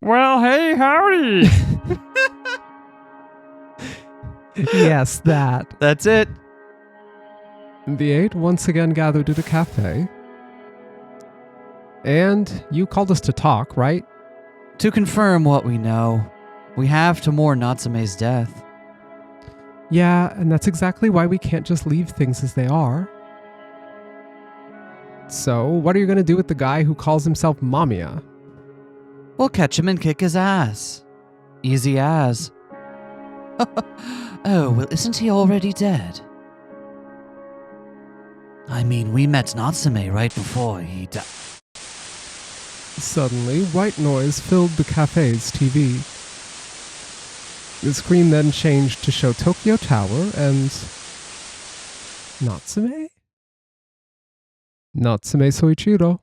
Well, hey, howdy. Yes, that. That's it. The 8 once again gathered at a cafe. And you called us to talk, right? To confirm what we know, we have to mourn Natsume's death. Yeah, and that's exactly why we can't just leave things as they are. So, what are you going to do with the guy who calls himself MAMIYA? We'll catch him and kick his ass. Easy as. Oh, well, isn't he already dead? I mean, we met Natsume right before he died. Suddenly, white noise filled the cafe's TV. The screen then changed to show Tokyo Tower and... Natsume? Natsume Souichirou.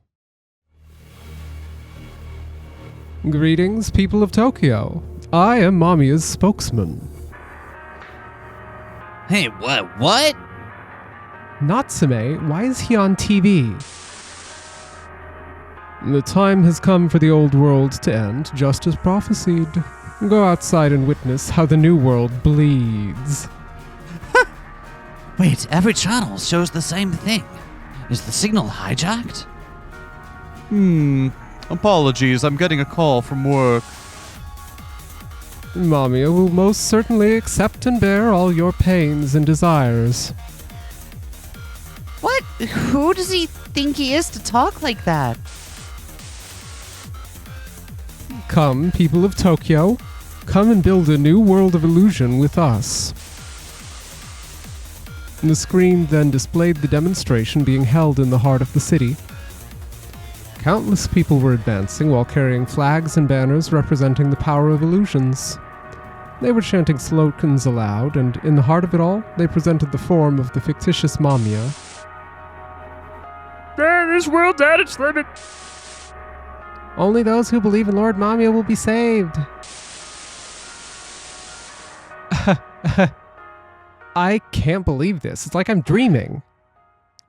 Greetings, people of Tokyo. I am MAMIYA's spokesman. Hey, what? Natsume, why is he on TV? The time has come for the old world to end, just as prophesied. Go outside and witness how the new world bleeds. Wait, every channel shows the same thing. Is the signal hijacked? Apologies, I'm getting a call from work. MAMIYA will most certainly accept and bear all your pains and desires. What? Who does he think he is to talk like that? Come, people of Tokyo, come and build a new world of illusion with us. The screen then displayed the demonstration being held in the heart of the city. Countless people were advancing while carrying flags and banners representing the power of illusions. They were chanting slogans aloud, and in the heart of it all, they presented the form of the fictitious MAMIYA. This world's at its limit. Only those who believe in Lord MAMIYA will be saved. I can't believe this. It's like I'm dreaming.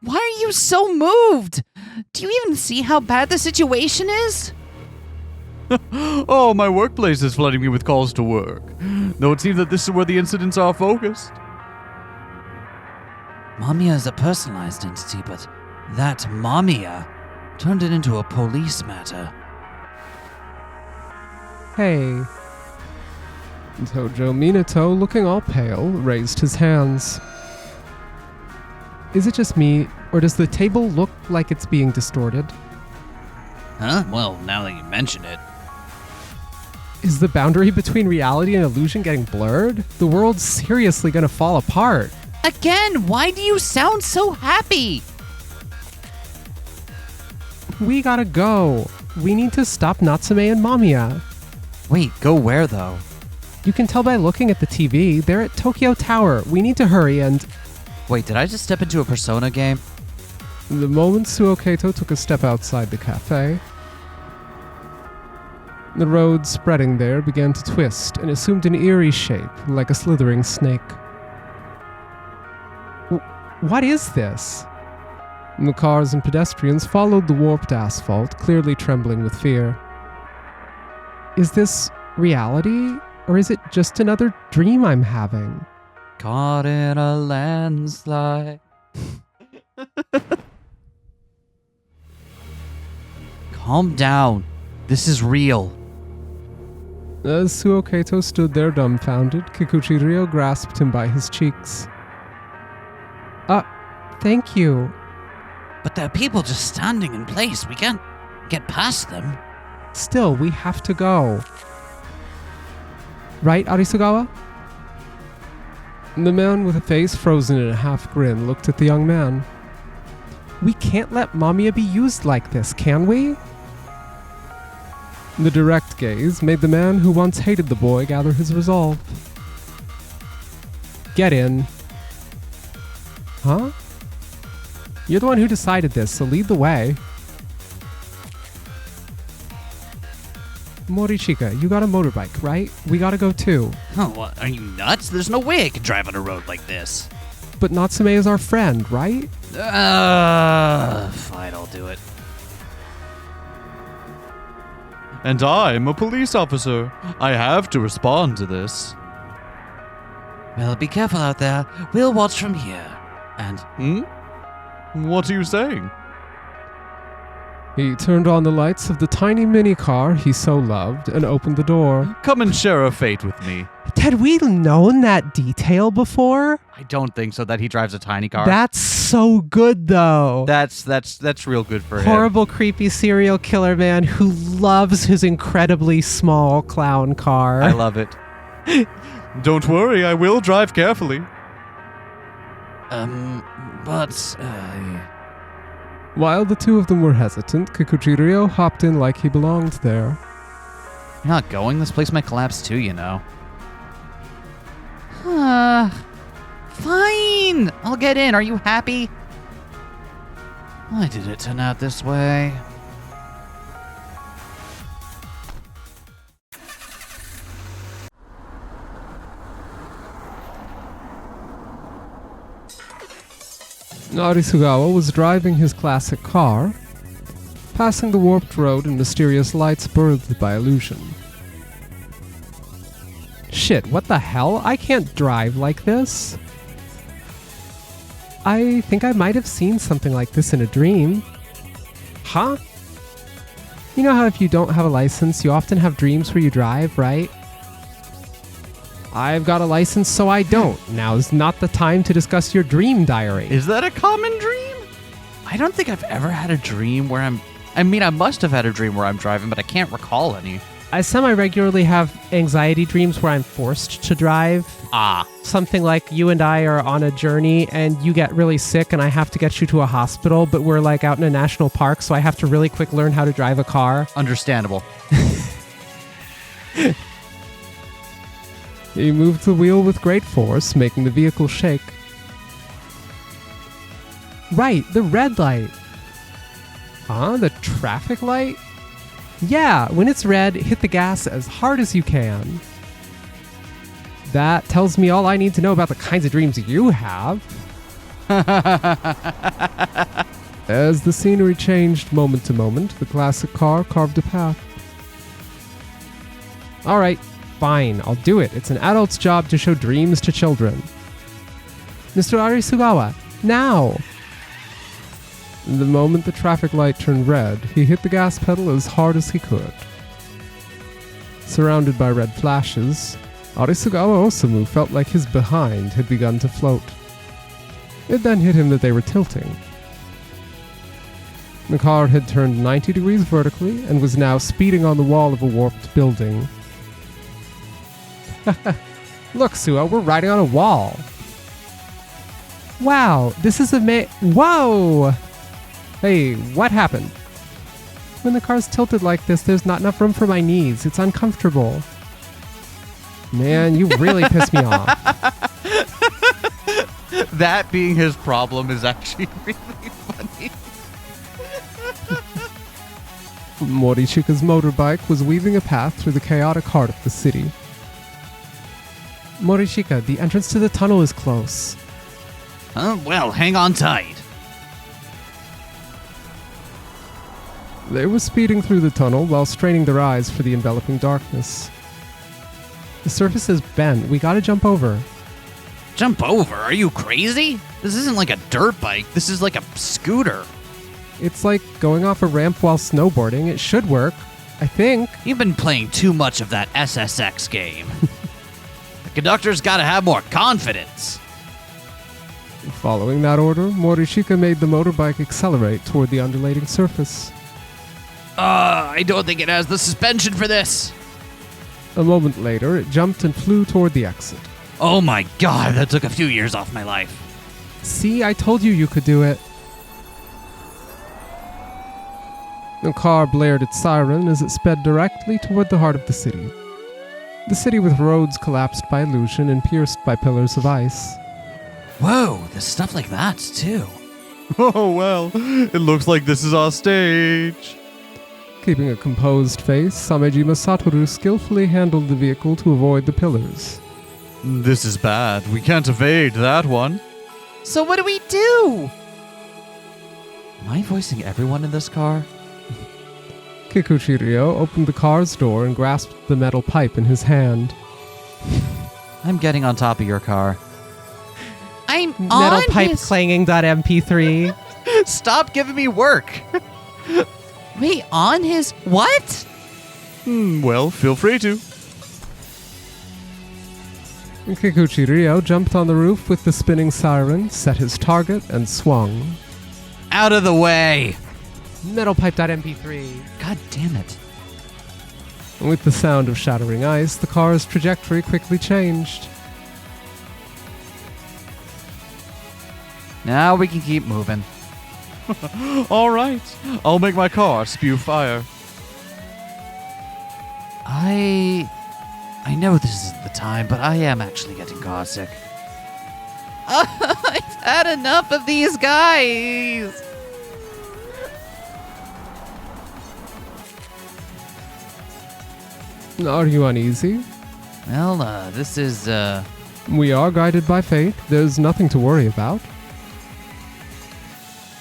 Why are you so moved? Do you even see how bad the situation is? Oh, my workplace is flooding me with calls to work. Though it seems that this is where the incidents are focused. MAMIYA is a personalized entity, but that MAMIYA turned it into a police matter. Hey. Tojo Minato, looking all pale, raised his hands. Is it just me, or does the table look like it's being distorted? Huh? Well, now that you mention it. Is the boundary between reality and illusion getting blurred? The world's seriously gonna fall apart. Again, why do you sound so happy? We gotta go. We need to stop Natsume and MAMIYA. Wait, go where though? You can tell by looking at the TV, they're at Tokyo Tower. We need to hurry and... Wait, did I just step into a Persona game? The moment Suou Keito took a step outside the cafe, the road spreading there began to twist and assumed an eerie shape, like a slithering snake. What is this? The cars and pedestrians followed the warped asphalt, clearly trembling with fear. Is this reality, or is it just another dream I'm having? Caught in a landslide. Calm down. This is real. As Suou Keito stood there dumbfounded, Kikuchi Ryo grasped him by his cheeks. Thank you. But there are people just standing in place. We can't get past them. Still, we have to go. Right, Arisugawa? The man with a face frozen in a half grin looked at the young man. We can't let MAMIYA be used like this, can we? The direct gaze made the man who once hated the boy gather his resolve. Get in. Huh? You're the one who decided this, so lead the way. Morichika, you got a motorbike, right? We gotta go too. Oh, what? Are you nuts? There's no way I can drive on a road like this. But Natsume is our friend, right? Fine, I'll do it. And I'm a police officer. I have to respond to this. Well, be careful out there. We'll watch from here. And What are you saying? He turned on the lights of the tiny mini car he so loved and opened the door. Come and share a fate with me. Had we known that detail before? I don't think so, that he drives a tiny car. That's so good, though. That's real good for him. Horrible, creepy serial killer man who loves his incredibly small clown car. I love it. Don't worry, I will drive carefully. While the two of them were hesitant, Kikuchirio hopped in like he belonged there. You're not going? This place might collapse too, you know. Fine! I'll get in. Are you happy? Why did it turn out this way? Arisugawa was driving his classic car, passing the warped road and mysterious lights birthed by illusion. Shit, what the hell? I can't drive like this. I think I might have seen something like this in a dream. Huh? You know how if you don't have a license, you often have dreams where you drive, right? I've got a license, so I don't. Now's not the time to discuss your dream diary. Is that a common dream? I don't think I've ever had a dream where I must have had a dream where I'm driving, but I can't recall any. I semi-regularly have anxiety dreams where I'm forced to drive. Something like you and I are on a journey and you get really sick and I have to get you to a hospital, but we're like out in a national park, so I have to really quick learn how to drive a car. Understandable. He moved the wheel with great force, making the vehicle shake. Right, the red light. Huh? The traffic light? Yeah, when it's red, hit the gas as hard as you can. That tells me all I need to know about the kinds of dreams you have. As the scenery changed moment to moment, the classic car carved a path. All right, fine, I'll do it. It's an adult's job to show dreams to children. Mr. Arisugawa, now! The moment the traffic light turned red, he hit the gas pedal as hard as he could. Surrounded by red flashes, Arisugawa Osamu felt like his behind had begun to float. It then hit him that they were tilting. The car had turned 90 degrees vertically and was now speeding on the wall of a warped building. Look, Suo, we're riding on a wall. Wow, this is Whoa! Hey, what happened? When the car's tilted like this, there's not enough room for my knees. It's uncomfortable. Man, you really piss me off. That being his problem is actually really funny. Morishika's motorbike was weaving a path through the chaotic heart of the city. Morishika, the entrance to the tunnel is close. Well, hang on tight. They were speeding through the tunnel while straining their eyes for the enveloping darkness. The surface is bent. We gotta jump over. Jump over? Are you crazy? This isn't like a dirt bike. This is like a scooter. It's like going off a ramp while snowboarding. It should work. I think. You've been playing too much of that SSX game. The conductor's gotta have more confidence. Following that order, Morishika made the motorbike accelerate toward the undulating surface. I don't think it has the suspension for this. A moment later, it jumped and flew toward the exit. Oh my god, that took a few years off my life. See, I told you could do it. The car blared its siren as it sped directly toward the heart of the city. The city with roads collapsed by illusion and pierced by pillars of ice. Whoa, there's stuff like that too. Oh, well, it looks like this is our stage. Keeping a composed face, Samejima Satoru skillfully handled the vehicle to avoid the pillars. This is bad. We can't evade that one. So what do we do? Am I voicing everyone in this car? Kikuchi-ryo opened the car's door and grasped the metal pipe in his hand. I'm getting on top of your car. I'm Metal on pipe his... clanging.mp3. Stop giving me work. Wait, on his... What? Well, feel free to. Kikuchi-ryo jumped on the roof with the spinning siren, set his target, and swung. Out of the way. Metalpipe.mp3. God damn it. With the sound of shattering ice, the car's trajectory quickly changed. Now we can keep moving. All right. I'll make my car spew fire. I know this isn't the time, but I am actually getting car sick. I've had enough of these guys. Are you uneasy? Well, this is, We are guided by fate. There's nothing to worry about.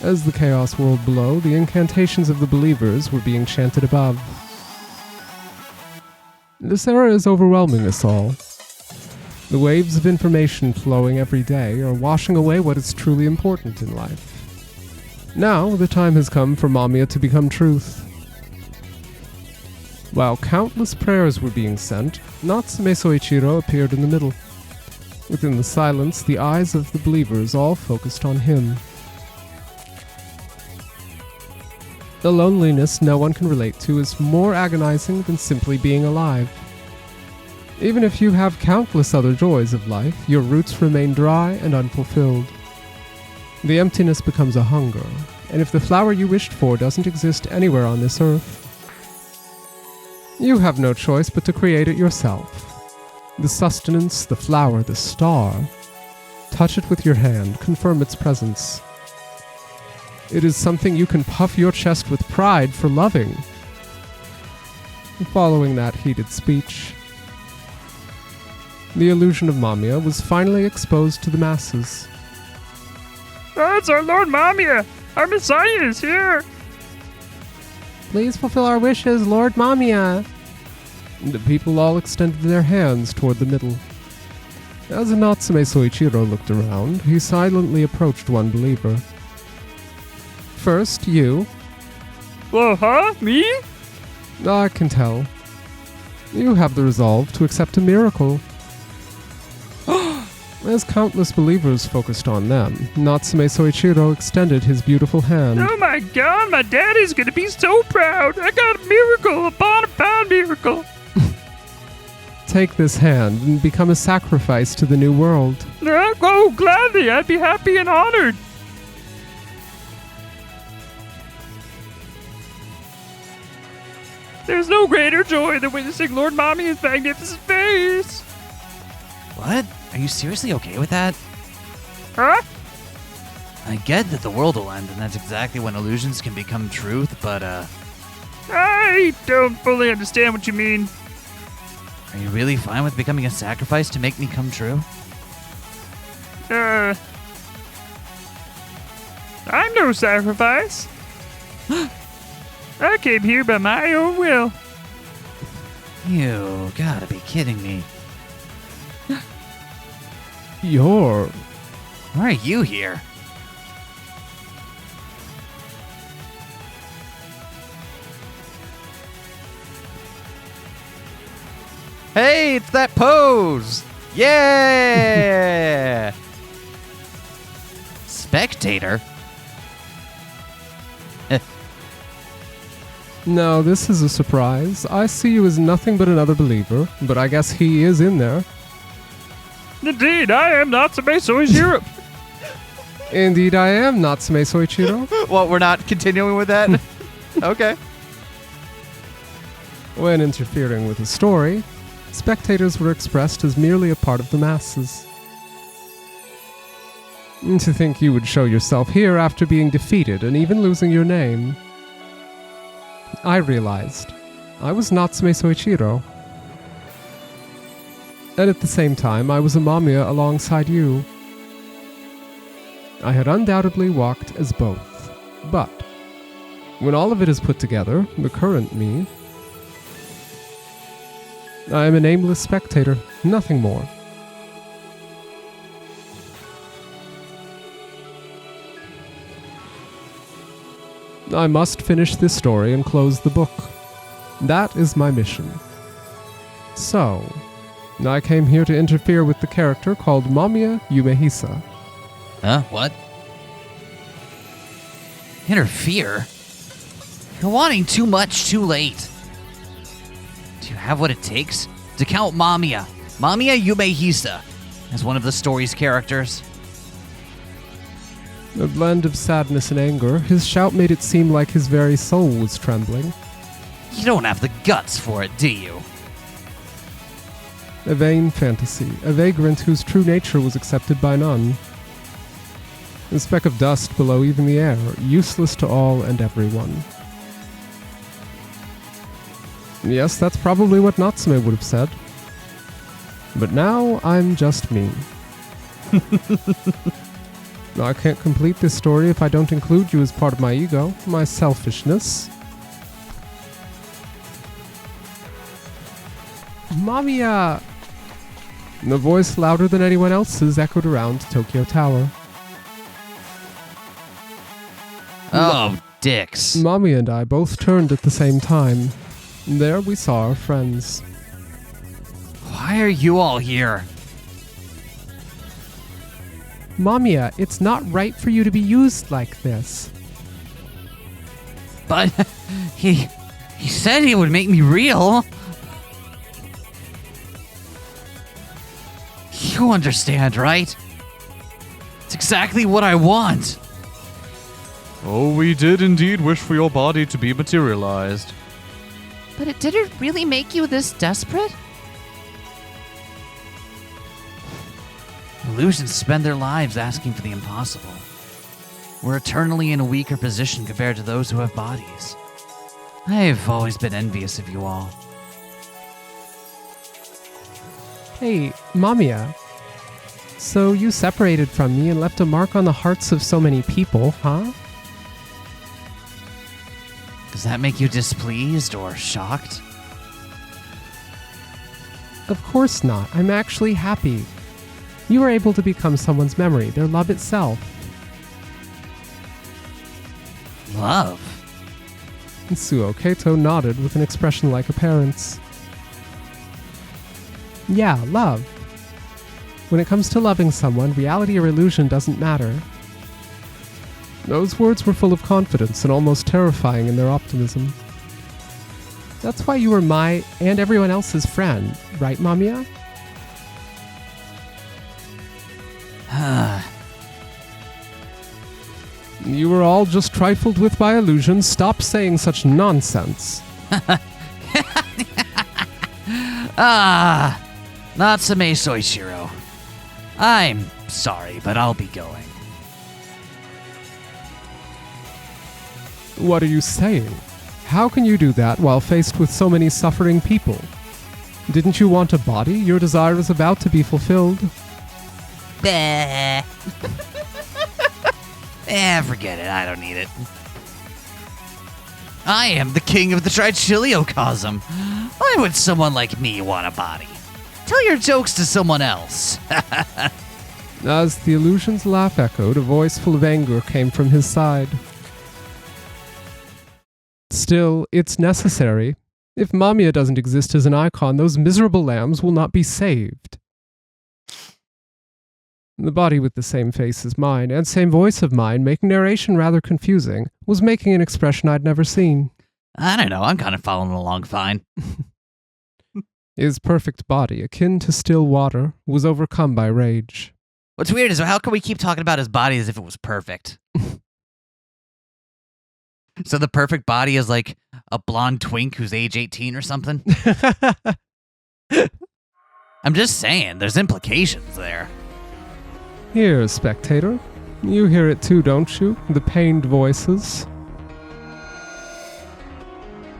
As the chaos whirled below, the incantations of the believers were being chanted above. This era is overwhelming us all. The waves of information flowing every day are washing away what is truly important in life. Now, the time has come for MAMIYA to become truth. While countless prayers were being sent, Natsume Souichirou appeared in the middle. Within the silence, the eyes of the believers all focused on him. The loneliness no one can relate to is more agonizing than simply being alive. Even if you have countless other joys of life, your roots remain dry and unfulfilled. The emptiness becomes a hunger, and if the flower you wished for doesn't exist anywhere on this earth, you have no choice but to create it yourself. The sustenance, the flower, the star. Touch it with your hand, confirm its presence. It is something you can puff your chest with pride for loving. Following that heated speech, the illusion of MAMIYA was finally exposed to the masses. That's our Lord MAMIYA! Our Messiah is here! Please fulfill our wishes, Lord MAMIYA! The people all extended their hands toward the middle. As Natsume Souichirou looked around, he silently approached one believer. First, you. Well, huh? Me? I can tell. You have the resolve to accept a miracle. As countless believers focused on them, Natsume Souichirou extended his beautiful hand. Oh my god, my daddy's gonna be so proud! I got a miracle, a pound miracle! Take this hand and become a sacrifice to the new world. Oh, gladly, I'd be happy and honored! There's no greater joy than witnessing Lord MAMIYA's magnificent face! What? Are you seriously okay with that? Huh? I get that the world will end, and that's exactly when illusions can become truth, but, I don't fully understand what you mean. are you really fine with becoming a sacrifice to make me come true? I'm no sacrifice. I came here by my own will. You gotta be kidding me. You're... Why are you here? Hey, it's that pose! Yeah! Spectator? No, this is a surprise. I see you as nothing but another believer, but I guess he is in there. Indeed, I am Natsume Souichirou. Indeed I am, Natsume Souichirou. Well, we're not continuing with that? Okay. When interfering with a story, spectators were expressed as merely a part of the masses. To think you would show yourself here after being defeated and even losing your name. I realized I was Natsume Souichirou. And at the same time, I was a MAMIYA alongside you. I had undoubtedly walked as both, but When all of it is put together, the current me, I am a nameless spectator, nothing more. I must finish this story and close the book. That is my mission. So, I came here to interfere with the character called MAMIYA Yumehisa. Huh? What? Interfere? You're wanting too much too late. Do you have what it takes to count MAMIYA Yumehisa, as one of the story's characters? A blend of sadness and anger, his shout made it seem like his very soul was trembling. You don't have the guts for it, do you? A vain fantasy, a vagrant whose true nature was accepted by none. A speck of dust below even the air, useless to all and everyone. Yes, that's probably what Natsume would have said. But now I'm just me. I can't complete this story if I don't include you as part of my ego, my selfishness. MAMIYA! The voice louder than anyone else's echoed around Tokyo Tower. Oh, dicks. MAMIYA and I both turned at the same time. There we saw our friends. Why are you all here? MAMIYA, it's not right for you to be used like this. But he said he would make me real. You understand, right? It's exactly what I want. Oh, we did indeed wish for your body to be materialized. But did it really make you this desperate? Illusions spend their lives asking for the impossible. We're eternally in a weaker position compared to those who have bodies. I've always been envious of you all. Hey, MAMIYA. So you separated from me and left a mark on the hearts of so many people, huh? Does that make you displeased or shocked? Of course not. I'm actually happy. You were able to become someone's memory, their love itself. Love? Suou Keito nodded with an expression like a parent's. Yeah, love. When it comes to loving someone, reality or illusion doesn't matter. Those words were full of confidence and almost terrifying in their optimism. That's why you were my and everyone else's friend, right, MAMIYA? You were all just trifled with by illusions. Stop saying such nonsense. Natsume Souichirou. I'm sorry, but I'll be going. What are you saying? How can you do that while faced with so many suffering people? Didn't you want a body? Your desire is about to be fulfilled. Forget it. I don't need it. I am the king of the Trichiliocosm. Why would someone like me want a body? Tell your jokes to someone else. As the illusion's laugh echoed, a voice full of anger came from his side. Still, it's necessary. If MAMIYA doesn't exist as an icon, those miserable lambs will not be saved. The body with the same face as mine, and same voice of mine, making narration rather confusing, was making an expression I'd never seen. I don't know. I'm kind of following along fine. His perfect body, akin to still water, was overcome by rage. What's weird is how can we keep talking about his body as if it was perfect? So the perfect body is like a blonde twink who's age 18 or something? I'm just saying, there's implications there. Here, spectator. You hear it too, don't you? The pained voices.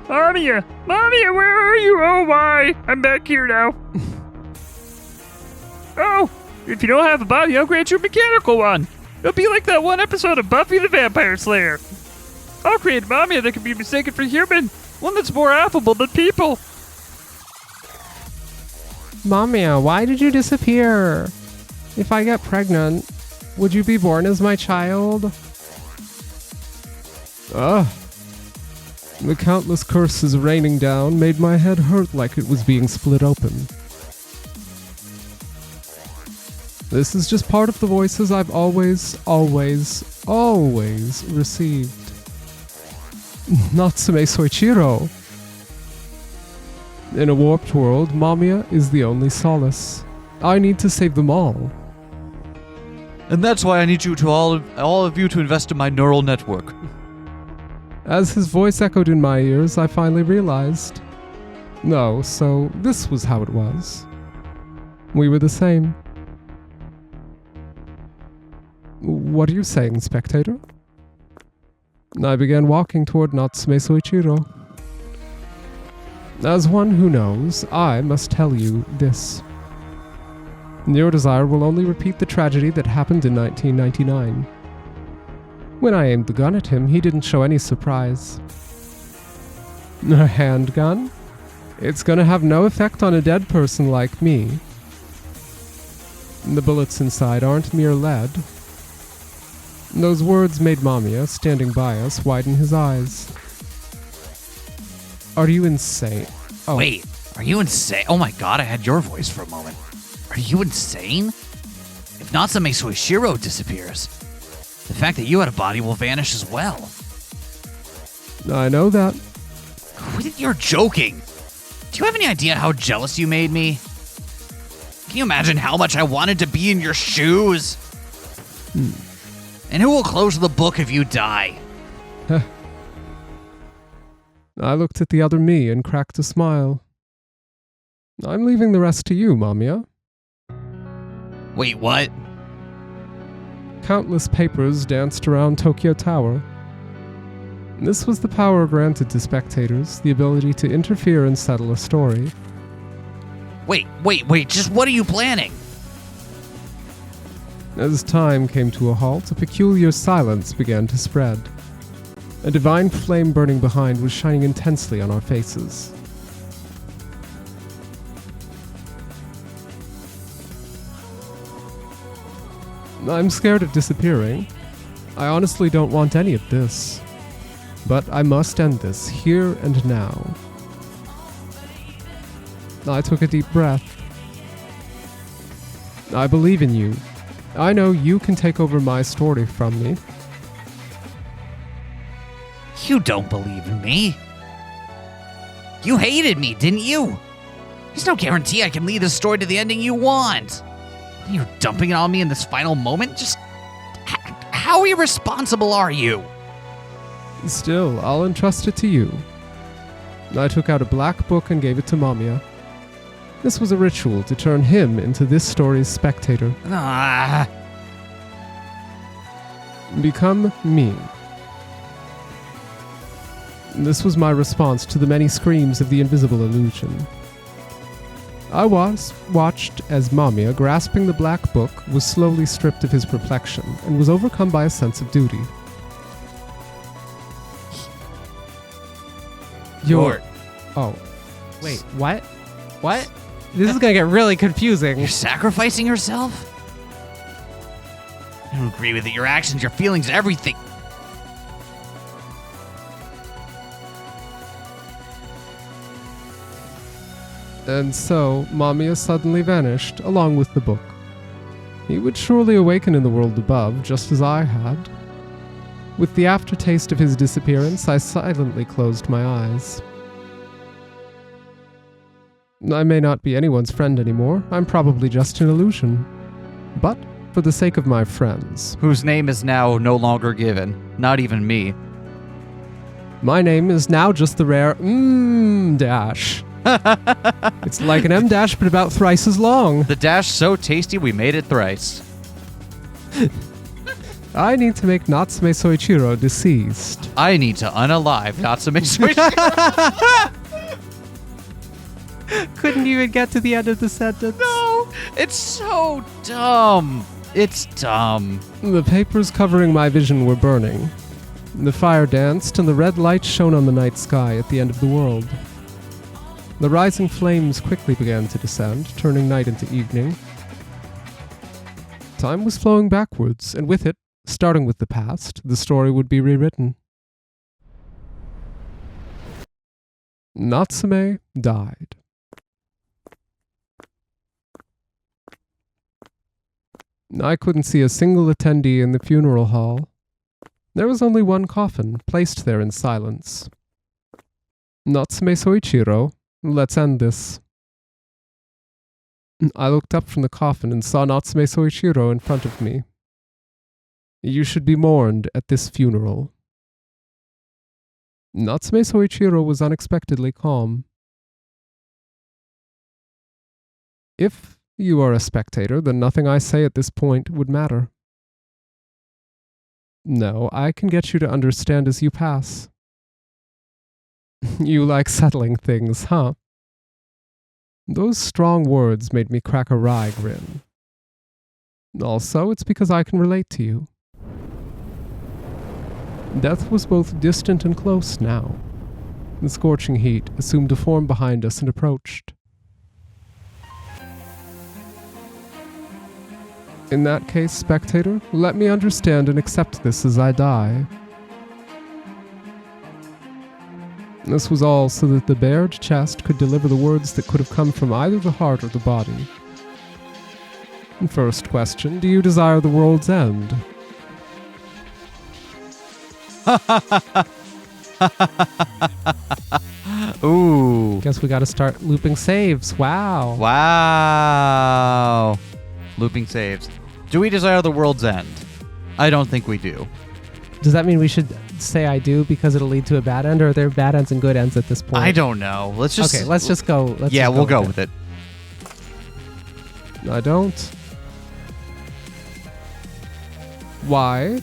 MAMIYA! MAMIYA, where are you? Oh my! I'm back here now. Oh! If you don't have a body, I'll grant you a mechanical one. It'll be like that one episode of Buffy the Vampire Slayer. I'll create a Mamiya that can be mistaken for human. One that's more affable than people. Mamiya, why did you disappear? If I get pregnant, would you be born as my child? Ah. The countless curses raining down made my head hurt like it was being split open. This is just part of the voices I've always received. Natsume Souichirou. In a warped world, Mamiya is the only solace. I need to save them all. And that's why I need you to all of you to invest in my neural network. As his voice echoed in my ears, I finally realized. No, so this was how it was. We were the same. What are you saying, spectator? I began walking toward Natsume Souichirou. As one who knows, I must tell you this. Your desire will only repeat the tragedy that happened in 1999. When I aimed the gun at him, he didn't show any surprise. A handgun? It's gonna have no effect on a dead person like me. The bullets inside aren't mere lead. Those words made Mamiya, standing by us, widen his eyes. Are you insane? Oh. Wait, are you insane? Oh my god, I had your voice for a moment. Are you insane? If Natsume Souichirou disappears, the fact that you had a body will vanish as well. I know that. Quit, you're joking. Do you have any idea how jealous you made me? Can you imagine how much I wanted to be in your shoes? And who will close the book if you die? I looked at the other me and cracked a smile. I'm leaving the rest to you, Mamiya. Wait, what? Countless papers danced around Tokyo Tower. This was the power granted to spectators, the ability to interfere and settle a story. Wait, just what are you planning? As time came to a halt, a peculiar silence began to spread. A divine flame burning behind was shining intensely on our faces. I'm scared of disappearing. I honestly don't want any of this. But I must end this here and now. I took a deep breath. I believe in you. I know you can take over my story from me. You don't believe in me. You hated me, didn't you? There's no guarantee I can lead the story to the ending you want. You're dumping it on me in this final moment? Just how irresponsible are you? Still, I'll entrust it to you. I took out a black book and gave it to Mamiya. This was a ritual to turn him into this story's spectator. Become me. This was my response to the many screams of the invisible illusion. I watched as Mamiya, grasping the black book, was slowly stripped of his perplexion and was overcome by a sense of duty. Oh. Wait, what? What? This is gonna get really confusing. You're sacrificing yourself? I don't agree with it. Your actions, your feelings, everything. And so, Mamiya suddenly vanished, along with the book. He would surely awaken in the world above, just as I had. With the aftertaste of his disappearance, I silently closed my eyes. I may not be anyone's friend anymore. I'm probably just an illusion. But, for the sake of my friends, Whose name is now no longer given. Not even me. my name is now just the rare dash. It's like an M dash, but about thrice as long. The dash so tasty we made it thrice. I need to make Natsume Souichirou deceased. I need to unalive Natsume Souichirou. Couldn't even get to the end of the sentence. No, it's so dumb. It's dumb. The papers covering my vision were burning. The fire danced, and the red light shone on the night sky at the end of the world. The rising flames quickly began to descend, turning night into evening. Time was flowing backwards, and with it, starting with the past, the story would be rewritten. Natsume died. I couldn't see a single attendee in the funeral hall. There was only one coffin, placed there in silence. Natsume Souichirou, let's end this. I looked up from the coffin and saw Natsume Souichirou in front of me. You should be mourned at this funeral. Natsume Souichirou was unexpectedly calm. If you are a spectator, then nothing I say at this point would matter. No, I can get you to understand as you pass. You like settling things, huh? Those strong words made me crack a wry grin. Also, it's because I can relate to you. Death was both distant and close now. The scorching heat assumed a form behind us and approached. In that case, spectator, let me understand and accept this as I die. This was all so that the bared chest could deliver the words that could have come from either the heart or the body. First question, do you desire the world's end? Ooh. Guess we gotta start looping saves. Wow. Wow. Looping saves. Do we desire the world's end? I don't think we do. Does that mean we should say I do because it'll lead to a bad end, or are there bad ends and good ends at this point? I don't know. Let's just... Okay, let's just go. We'll go with it. I don't. Why?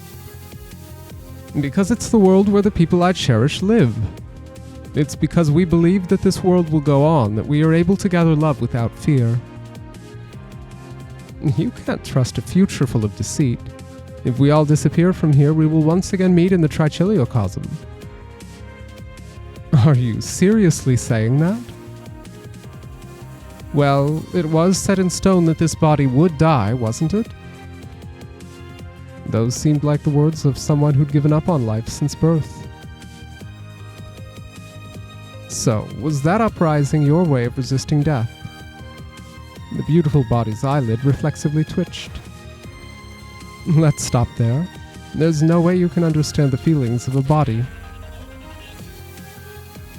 Because it's the world where the people I cherish live. It's because we believe that this world will go on, that we are able to gather love without fear. You can't trust a future full of deceit. If we all disappear from here, we will once again meet in the Trichiliocosm. Are you seriously saying that? Well, it was set in stone that this body would die, wasn't it? Those seemed like the words of someone who'd given up on life since birth. So, was that uprising your way of resisting death? The beautiful body's eyelid reflexively twitched. Let's stop there. There's no way you can understand the feelings of a body.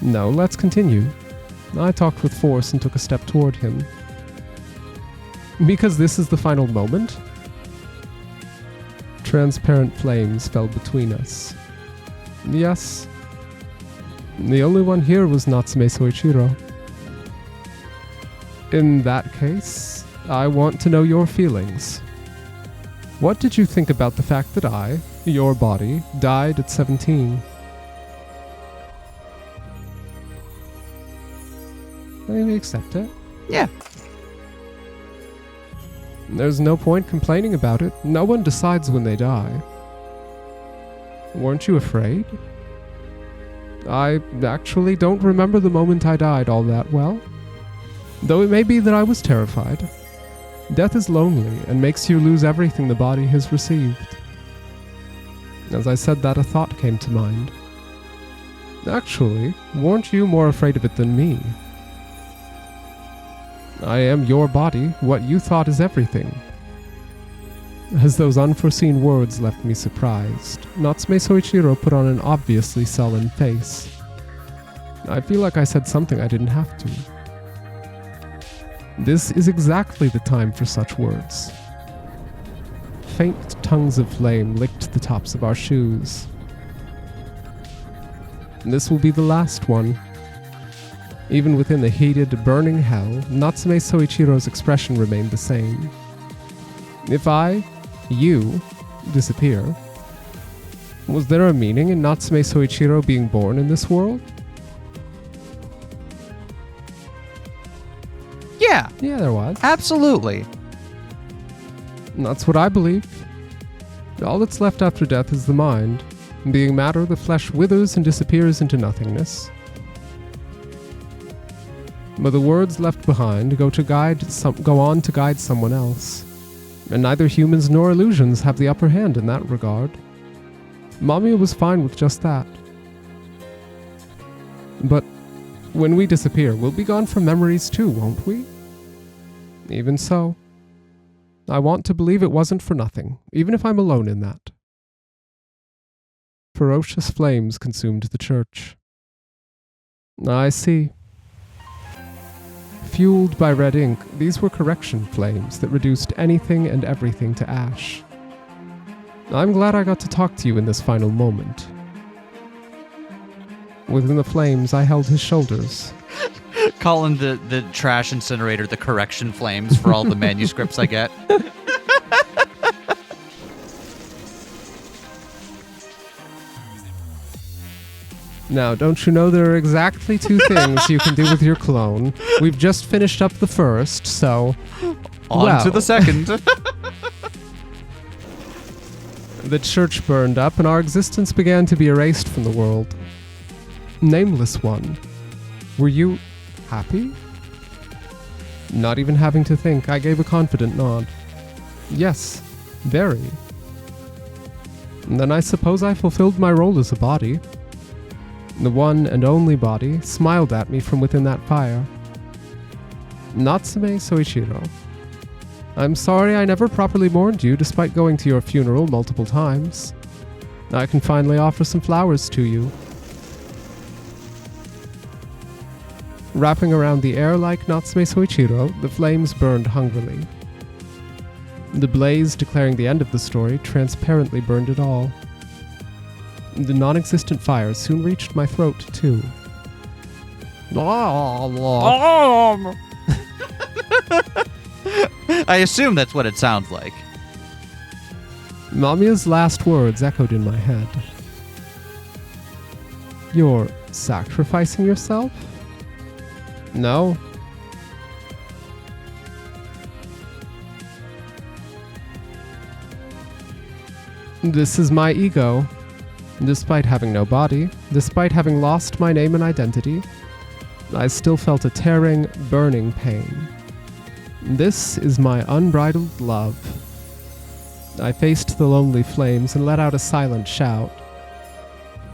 No, let's continue. I talked with force and took a step toward him. Because this is the final moment? Transparent flames fell between us. Yes. The only one here was Natsume Souichirou. In that case, I want to know your feelings. What did you think about the fact that I, your body, died at 17? Maybe accept it. Yeah. There's no point complaining about it. No one decides when they die. Weren't you afraid? I actually don't remember the moment I died all that well. Though it may be that I was terrified. Death is lonely and makes you lose everything the body has received. As I said that, a thought came to mind. Actually, weren't you more afraid of it than me? I am your body, what you thought is everything. As those unforeseen words left me surprised, Natsume Souichirou put on an obviously sullen face. I feel like I said something I didn't have to. This is exactly the time for such words. Faint tongues of flame licked the tops of our shoes. This will be the last one. Even within the heated, burning hell, Natsume Souichirou's expression remained the same. If you, disappear, was there a meaning in Natsume Souichirou being born in this world? Yeah. Yeah, there was. Absolutely. That's what I believe. All that's left after death is the mind. Being matter, the flesh withers and disappears into nothingness. But the words left behind go on to guide someone else. And neither humans nor illusions have the upper hand in that regard. Mamiya was fine with just that. But when we disappear, we'll be gone from memories too, won't we? Even so, I want to believe it wasn't for nothing, even if I'm alone in that. Ferocious flames consumed the church. I see. Fueled by red ink, these were correction flames that reduced anything and everything to ash. I'm glad I got to talk to you in this final moment. Within the flames, I held his shoulders. Calling the trash incinerator the correction flames for all the manuscripts I get. Now, don't you know there are exactly 2 things you can do with your clone? We've just finished up the first, so... On to the second. The church burned up and our existence began to be erased from the world. Nameless one, were you happy? Not even having to think, I gave a confident nod. Yes, very. And then I suppose I fulfilled my role as a body. The one and only body smiled at me from within that fire. Natsume Souichirou. I'm sorry I never properly mourned you despite going to your funeral multiple times. I can finally offer some flowers to you. Wrapping around the air like Natsume Souichirou, the flames burned hungrily. The blaze, declaring the end of the story, transparently burned it all. The non-existent fire soon reached my throat, too. I assume that's what it sounds like. Mamiya's last words echoed in my head. You're sacrificing yourself? No. This is my ego. Despite having no body, despite having lost my name and identity, I still felt a tearing, burning pain. This is my unbridled love. I faced the lonely flames and let out a silent shout.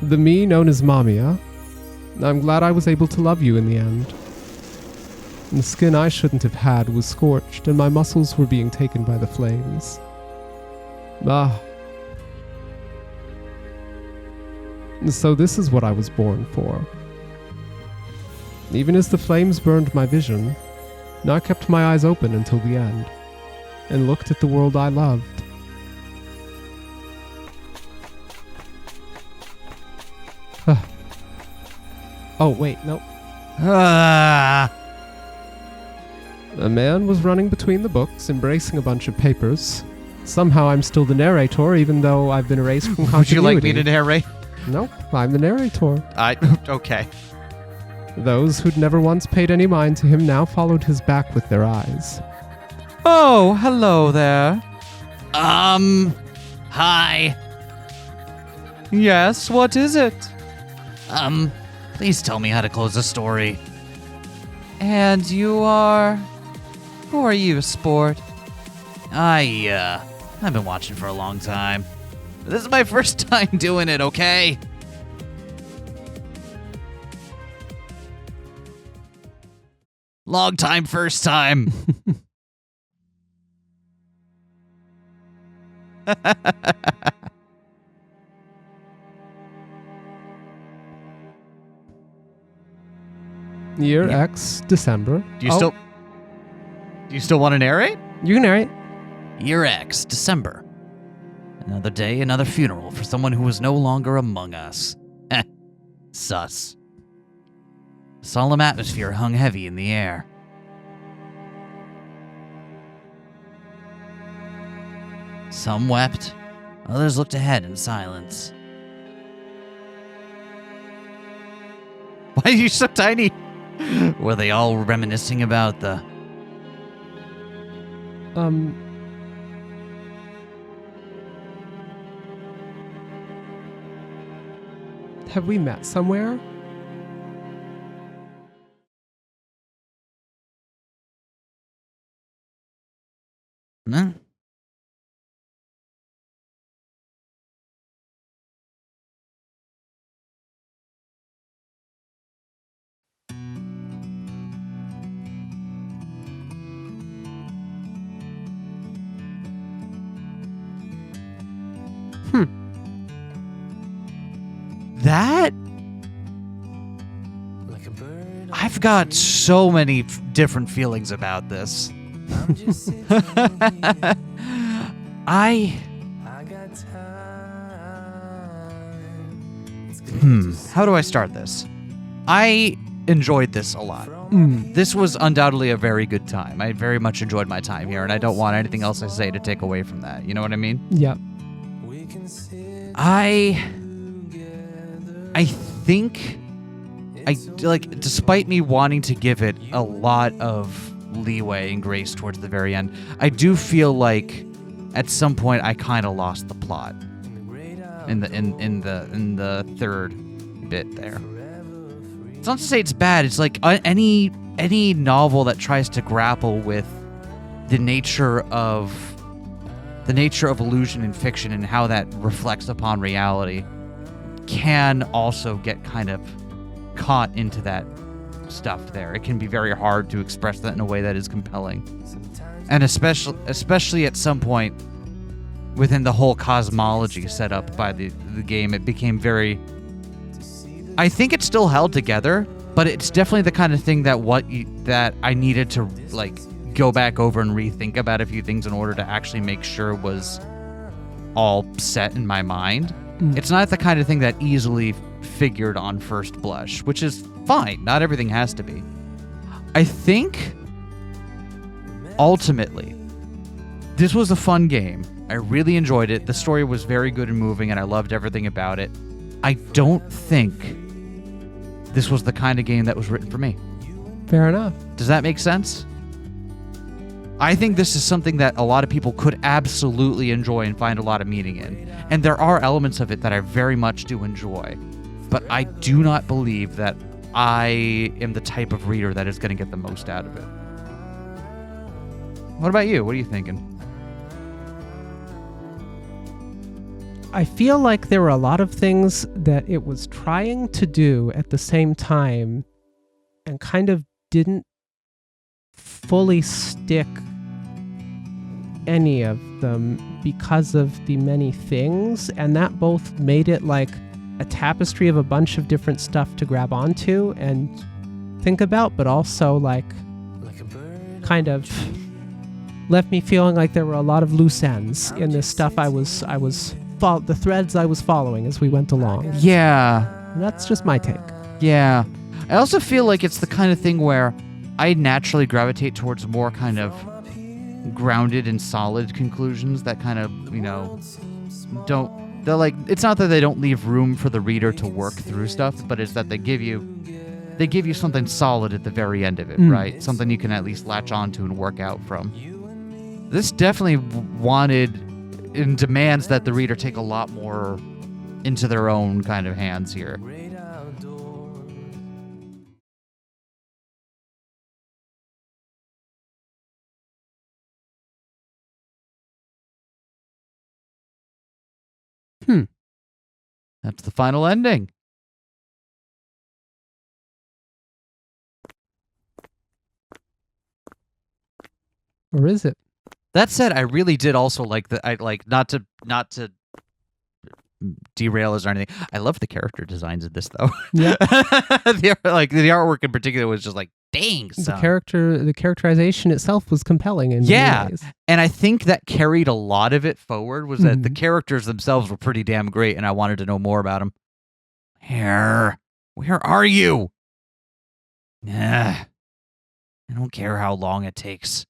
The me known as Mamiya, I'm glad I was able to love you in the end. The skin I shouldn't have had was scorched and my muscles were being taken by the flames. So this is what I was born for. Even as the flames burned my vision, I kept my eyes open until the end, and looked at the world I loved. Oh, wait, no. A man was running between the books, embracing a bunch of papers. Somehow I'm still the narrator, even though I've been erased from continuity. Would you like me to narrate? Nope, I'm the narrator. Okay. Those who'd never once paid any mind to him now followed his back with their eyes. Oh, hello there. Hi. Yes, what is it? Please tell me how to close the story. And you are... Who are you, sport? I've been watching for a long time. This is my first time doing it, okay? Long time, first time. Year X, December. Do you still want to narrate? You can narrate. Year X, December. Another day, another funeral for someone who was no longer among us. Sus. Solemn atmosphere hung heavy in the air. Some wept, others looked ahead in silence. Why are you so tiny? Were they all reminiscing about the... Have we met somewhere? Huh? That I've got so many different feelings about this. How do I start this? I enjoyed this a lot. This was undoubtedly a very good time. I very much enjoyed my time here, and I don't want anything else I say to take away from that. You know what I mean? Yep. I think despite me wanting to give it a lot of leeway and grace towards the very end, I do feel like at some point I kind of lost the plot in the third bit there. It's not to say it's bad. It's like any novel that tries to grapple with the nature of illusion and fiction and how that reflects upon reality can also get kind of caught into that stuff there. It can be very hard to express that in a way that is compelling. And especially at some point within the whole cosmology set up by the game, it became very... I think it's still held together, but it's definitely the kind of thing that I needed to go back over and rethink about a few things in order to actually make sure was all set in my mind. It's not the kind of thing that easily figured on first blush, which is fine. Not everything has to be. I think ultimately this was a fun game. I really enjoyed it. The story was very good and moving, and I loved everything about it. I don't think this was the kind of game that was written for me. Fair enough. Does that make sense? I think this is something that a lot of people could absolutely enjoy and find a lot of meaning in. And there are elements of it that I very much do enjoy. But I do not believe that I am the type of reader that is going to get the most out of it. What about you? What are you thinking? I feel like there were a lot of things that it was trying to do at the same time and kind of didn't fully stick any of them because of the many things, and that both made it like a tapestry of a bunch of different stuff to grab onto and think about, but also like kind of left me feeling like there were a lot of loose ends in this stuff the threads I was following as we went along. Yeah. And that's just my take. Yeah. I also feel like it's the kind of thing where I naturally gravitate towards more kind of grounded and solid conclusions that kind of, it's not that they don't leave room for the reader to work through stuff, but it's that they give you something solid at the very end of it, right? Something you can at least latch onto and work out from. This definitely wanted and demands that the reader take a lot more into their own kind of hands here. That's the final ending. Or is it? That said, I really did also like not to derail us or anything. I love the character designs in this though. Yeah. the artwork in particular was just like, dang, son. The characterization itself was compelling in many ways. And I think that carried a lot of it forward was that the characters themselves were pretty damn great, and I wanted to know more about them. Where are you? I don't care how long it takes,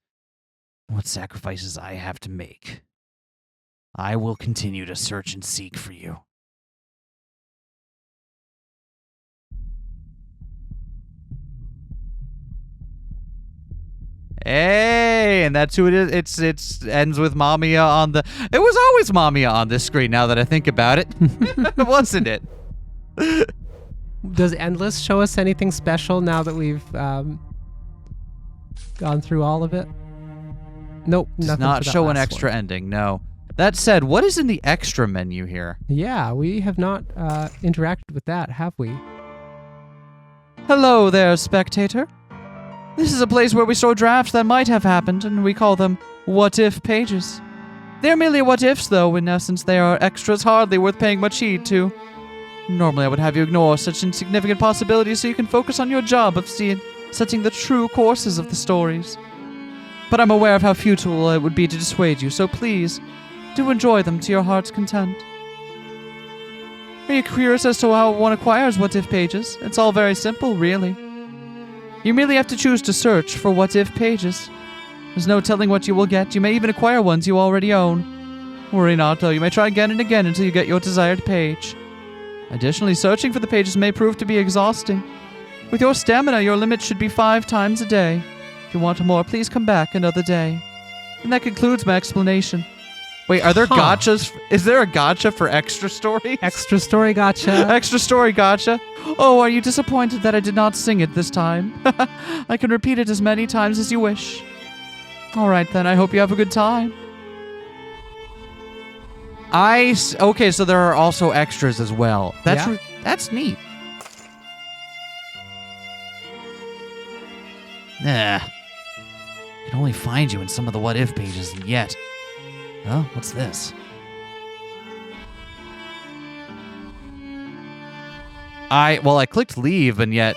what sacrifices I have to make. I will continue to search and seek for you. Hey, and that's who it is. It ends with Mamiya on the... It was always Mamiya on this screen now that I think about it. Wasn't it? Does Endless show us anything special now that we've gone through all of it? Nope, Does nothing. not for that show an last extra one. ending, no. That said, what is in the extra menu here? Yeah, we have not interacted with that, have we? Hello there, spectator. This is a place where we store drafts that might have happened, and we call them what-if pages. They're merely what-ifs, though. In essence, they are extras hardly worth paying much heed to. Normally, I would have you ignore such insignificant possibilities so you can focus on your job of setting the true courses of the stories. But I'm aware of how futile it would be to dissuade you, so please, do enjoy them to your heart's content. Are you curious as to how one acquires what-if pages? It's all very simple, really. You merely have to choose to search for what-if pages. There's no telling what you will get. You may even acquire ones you already own. Worry not, though. You may try again and again until you get your desired page. Additionally, searching for the pages may prove to be exhausting. With your stamina, your limit should be 5 times a day. If you want more, please come back another day. And that concludes my explanation. Wait, are there gotchas? Is there a gotcha for extra stories? Extra story gotcha. Extra story gotcha. Oh, are you disappointed that I did not sing it this time? I can repeat it as many times as you wish. All right, then. I hope you have a good time. Okay, so there are also extras as well. That's neat. Nah. I can only find you in some of the what-if pages yet. Oh, what's this? I clicked leave, and yet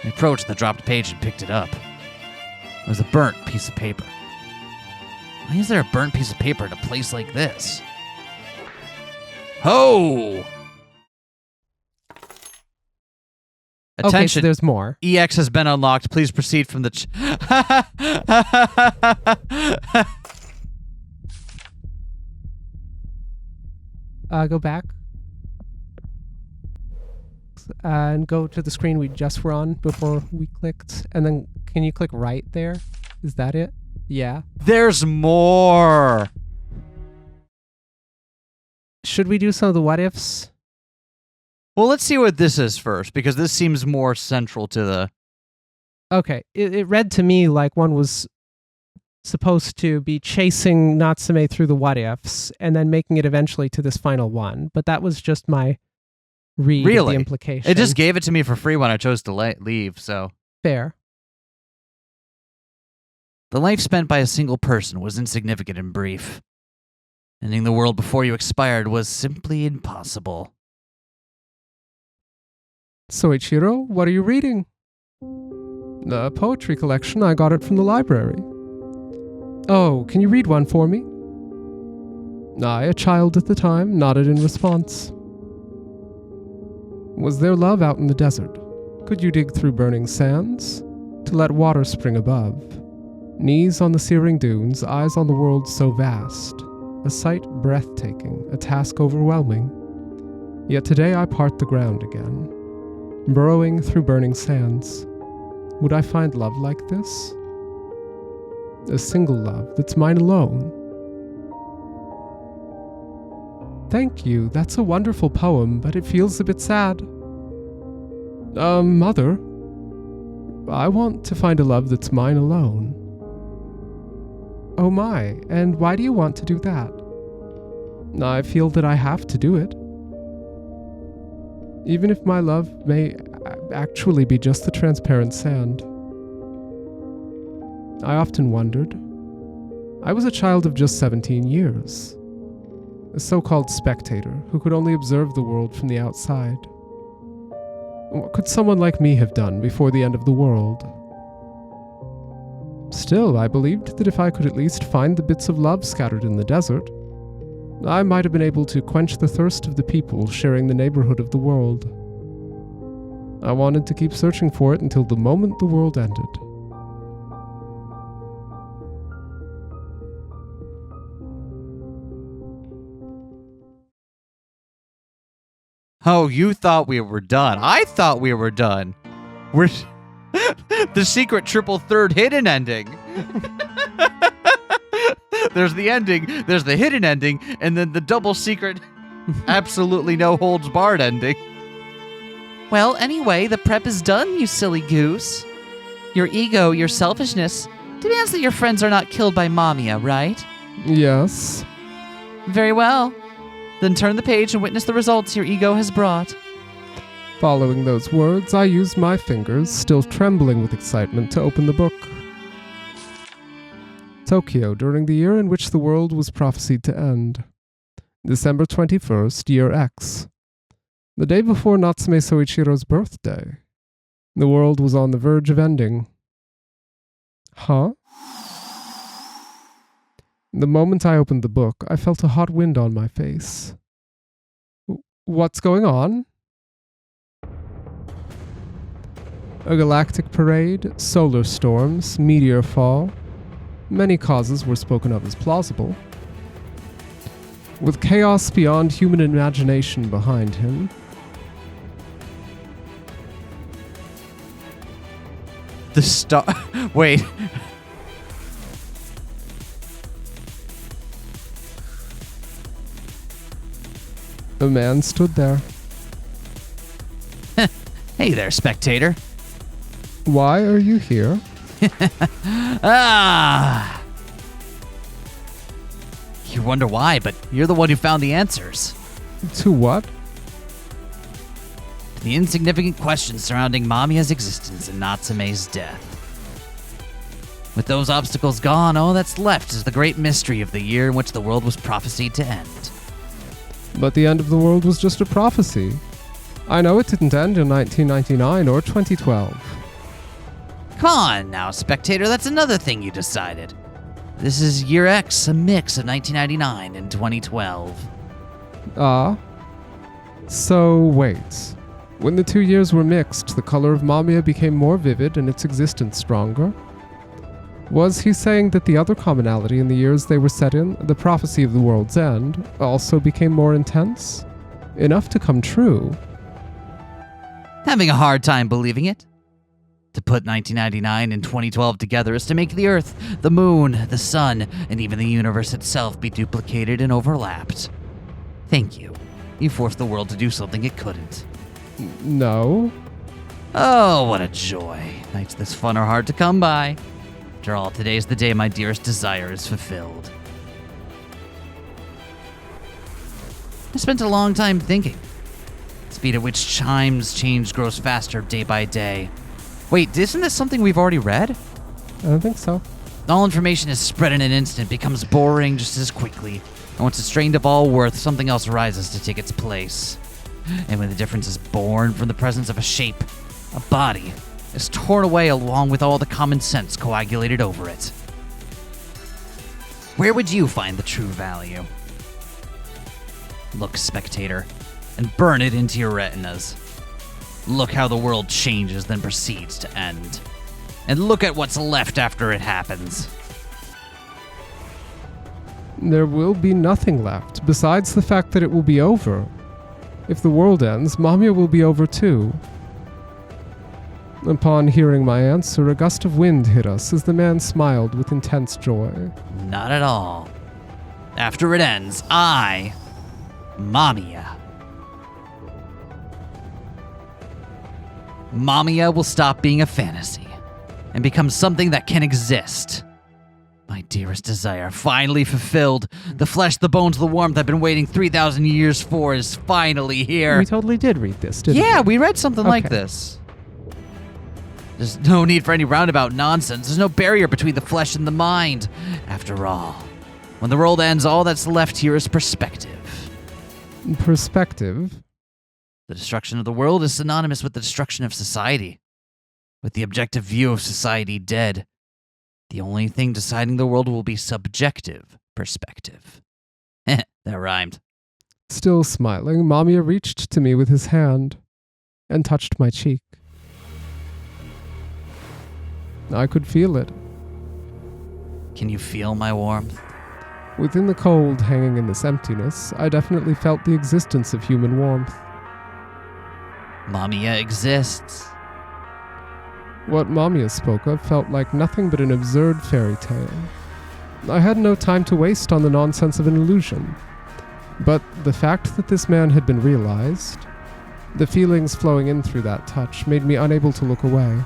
I approached the dropped page and picked it up. It was a burnt piece of paper. Why is there a burnt piece of paper in a place like this? Ho! Okay, so attention. there's more. EX has been unlocked. Please proceed from the. Go back. And go to the screen we just were on before we clicked. And then can you click right there? Is that it? Yeah. There's more. Should we do some of the what ifs? Well, let's see what this is first, because this seems more central to the. Okay. It read to me like one was supposed to be chasing Natsume through the what ifs and then making it eventually to this final one. But that was just my read of Really? the implication. It just gave it to me for free when I chose to leave, so. Fair. The life spent by a single person was insignificant and brief. Ending the world before you expired was simply impossible. Souichirou, what are you reading? A poetry collection. I got it from the library. Oh, can you read one for me? I, a child at the time, nodded in response. Was there love out in the desert? Could you dig through burning sands to let water spring above? Knees on the searing dunes, eyes on the world so vast, a sight breathtaking, a task overwhelming. Yet today I part the ground again, burrowing through burning sands. Would I find love like this? A single love that's mine alone. Thank you, that's a wonderful poem, but it feels a bit sad. Mother, I want to find a love that's mine alone. Oh my, and why do you want to do that? I feel that I have to do it. Even if my love may actually be just the transparent sand. I often wondered. I was a child of just 17 years. A so-called spectator who could only observe the world from the outside. What could someone like me have done before the end of the world? Still, I believed that if I could at least find the bits of love scattered in the desert, I might have been able to quench the thirst of the people sharing the neighborhood of the world. I wanted to keep searching for it until the moment the world ended. Oh, you thought we were done. I thought we were done. We're the secret triple third hidden ending. There's the ending, there's the hidden ending, and then the double secret Absolutely no holds barred ending. Well, anyway, the prep is done, you silly goose. Your ego, your selfishness, demands that your friends are not killed by Mamiya, right? Yes. Very well. Then turn the page and witness the results your ego has brought. Following those words, I used my fingers, still trembling with excitement, to open the book. Tokyo, during the year in which the world was prophesied to end. December 21st, year X. The day before Natsume Souichirou's birthday. The world was on the verge of ending. Huh? The moment I opened the book, I felt a hot wind on my face. What's going on? A galactic parade, solar storms, meteor fall. Many causes were spoken of as plausible. With chaos beyond human imagination behind him. The star. Wait. A man stood there. Hey there, spectator. Why are you here? Ah! You wonder why, but you're the one who found the answers. To what? The insignificant questions surrounding Mamiya's existence and Natsume's death. With those obstacles gone, all that's left is the great mystery of the year in which the world was prophesied to end. But the end of the world was just a prophecy. I know it didn't end in 1999 or 2012. Come on now, spectator, that's another thing you decided. This is year X, a mix of 1999 and 2012. So wait. When the 2 years were mixed, the color of Mamiya became more vivid and its existence stronger? Was he saying that the other commonality in the years they were set in, the prophecy of the world's end, also became more intense? Enough to come true. Having a hard time believing it? To put 1999 and 2012 together is to make the Earth, the Moon, the Sun, and even the universe itself be duplicated and overlapped. Thank you. You forced the world to do something it couldn't. No. Oh, what a joy. Nights this fun are hard to come by. After all, today's the day my dearest desire is fulfilled. I spent a long time thinking. The speed at which chimes change grows faster day by day. Wait, isn't this something we've already read? I don't think so. All information is spread in an instant, becomes boring just as quickly. And once it's drained of all worth, something else rises to take its place. And when the difference is born from the presence of a shape, a body, is torn away along with all the common sense coagulated over it. Where would you find the true value? Look, spectator, and burn it into your retinas. Look how the world changes, then proceeds to end. And look at what's left after it happens. There will be nothing left, besides the fact that it will be over. If the world ends, Mamiya will be over too. Upon hearing my answer, a gust of wind hit us as the man smiled with intense joy. Not at all. After it ends, I, Mamiya, will stop being a fantasy and become something that can exist. My dearest desire, finally fulfilled. The flesh, the bones, the warmth I've been waiting 3,000 years for is finally here. We totally did read this, didn't we? Yeah, we read something like Okay. this. There's no need for any roundabout nonsense. There's no barrier between the flesh and the mind. After all, when the world ends, all that's left here is perspective. Perspective? The destruction of the world is synonymous with the destruction of society. With the objective view of society dead, the only thing deciding the world will be subjective perspective. That rhymed. Still smiling, Mamiya reached to me with his hand and touched my cheek. I could feel it. Can you feel my warmth? Within the cold hanging in this emptiness, I definitely felt the existence of human warmth. Mamiya exists. What Mamiya spoke of felt like nothing but an absurd fairy tale. I had no time to waste on the nonsense of an illusion. But the fact that this man had been realized, the feelings flowing in through that touch, made me unable to look away.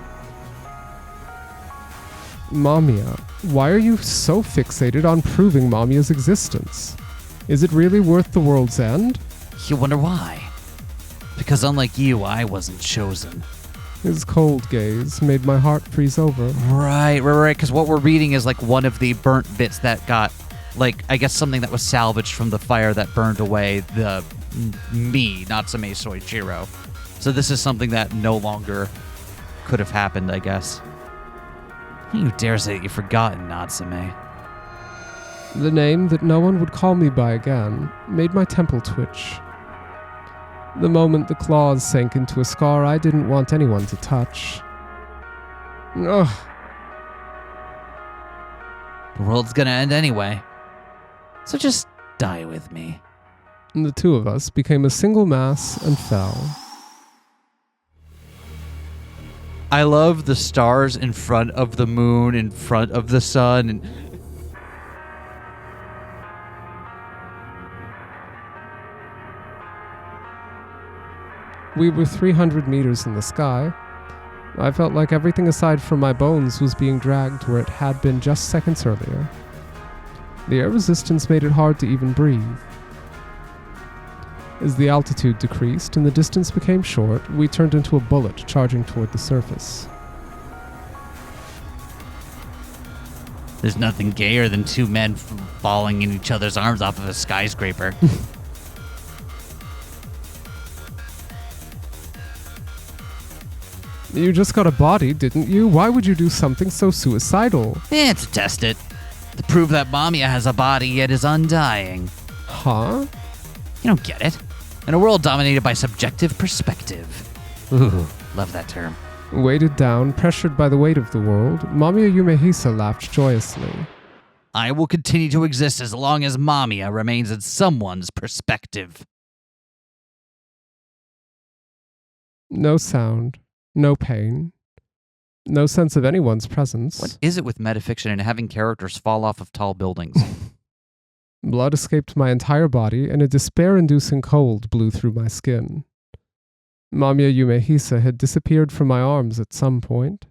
Mamiya, why are you so fixated on proving Mamiya's existence? Is it really worth the world's end? You wonder why? Because unlike you, I wasn't chosen. His cold gaze made my heart freeze over. Right. Because what we're reading is like one of the burnt bits that got, like, I guess something that was salvaged from the fire that burned away the Natsume Souichirou. So this is something that no longer could have happened, I guess. You dare say that you've forgotten, Natsume. The name that no one would call me by again made my temple twitch. The moment the claws sank into a scar I didn't want anyone to touch. Ugh. The world's gonna end anyway. So just die with me. And the two of us became a single mass and fell. I love the stars in front of the moon, in front of the sun, and We were 300 meters in the sky. I felt like everything aside from my bones was being dragged where it had been just seconds earlier. The air resistance made it hard to even breathe. As the altitude decreased and the distance became short, we turned into a bullet charging toward the surface. There's nothing gayer than two men falling in each other's arms off of a skyscraper. You just got a body, didn't you? Why would you do something so suicidal? To test it. To prove that Mamiya has a body yet is undying. Huh? You don't get it. In a world dominated by subjective perspective. Ooh, love that term. Weighted down, pressured by the weight of the world, Mamiya Yumehisa laughed joyously. I will continue to exist as long as Mamiya remains in someone's perspective. No sound, no pain, no sense of anyone's presence. What is it with metafiction and having characters fall off of tall buildings? Blood escaped my entire body, and a despair-inducing cold blew through my skin. Mamiya Yumehisa had disappeared from my arms at some point.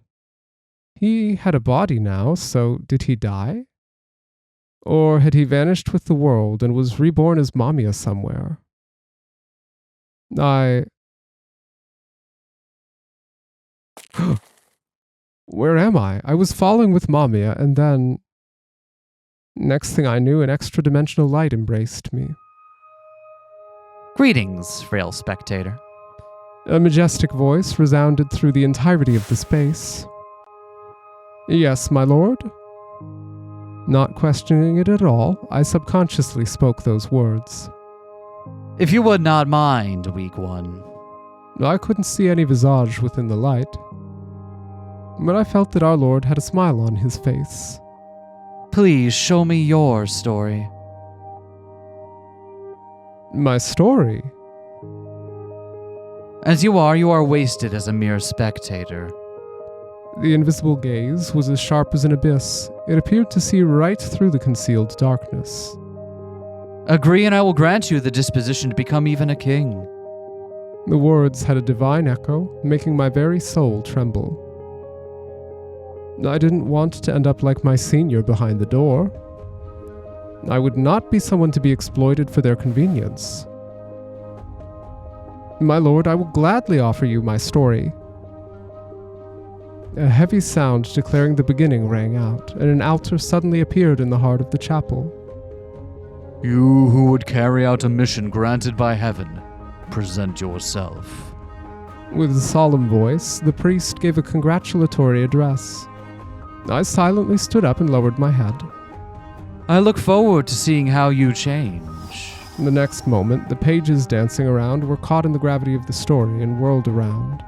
He had a body now, so did he die? Or had he vanished with the world and was reborn as Mamiya somewhere? Where am I? I was falling with Mamiya, and then... Next thing I knew, an extra-dimensional light embraced me. Greetings, frail spectator. A majestic voice resounded through the entirety of the space. Yes, my lord? Not questioning it at all, I subconsciously spoke those words. if you would not mind, weak one. I couldn't see any visage within the light, but I felt that our Lord had a smile on his face. Please show me your story. My story? As you are wasted as a mere spectator. The invisible gaze was as sharp as an abyss. It appeared to see right through the concealed darkness. Agree and I will grant you the disposition to become even a king. The words had a divine echo, making my very soul tremble. I didn't want to end up like my senior behind the door. I would not be someone to be exploited for their convenience. My lord, I will gladly offer you my story. A heavy sound declaring the beginning rang out, and an altar suddenly appeared in the heart of the chapel. You who would carry out a mission granted by heaven, present yourself. With a solemn voice, the priest gave a congratulatory address. I silently stood up and lowered my head. I look forward to seeing how you change. The next moment, the pages dancing around were caught in the gravity of the story and whirled around.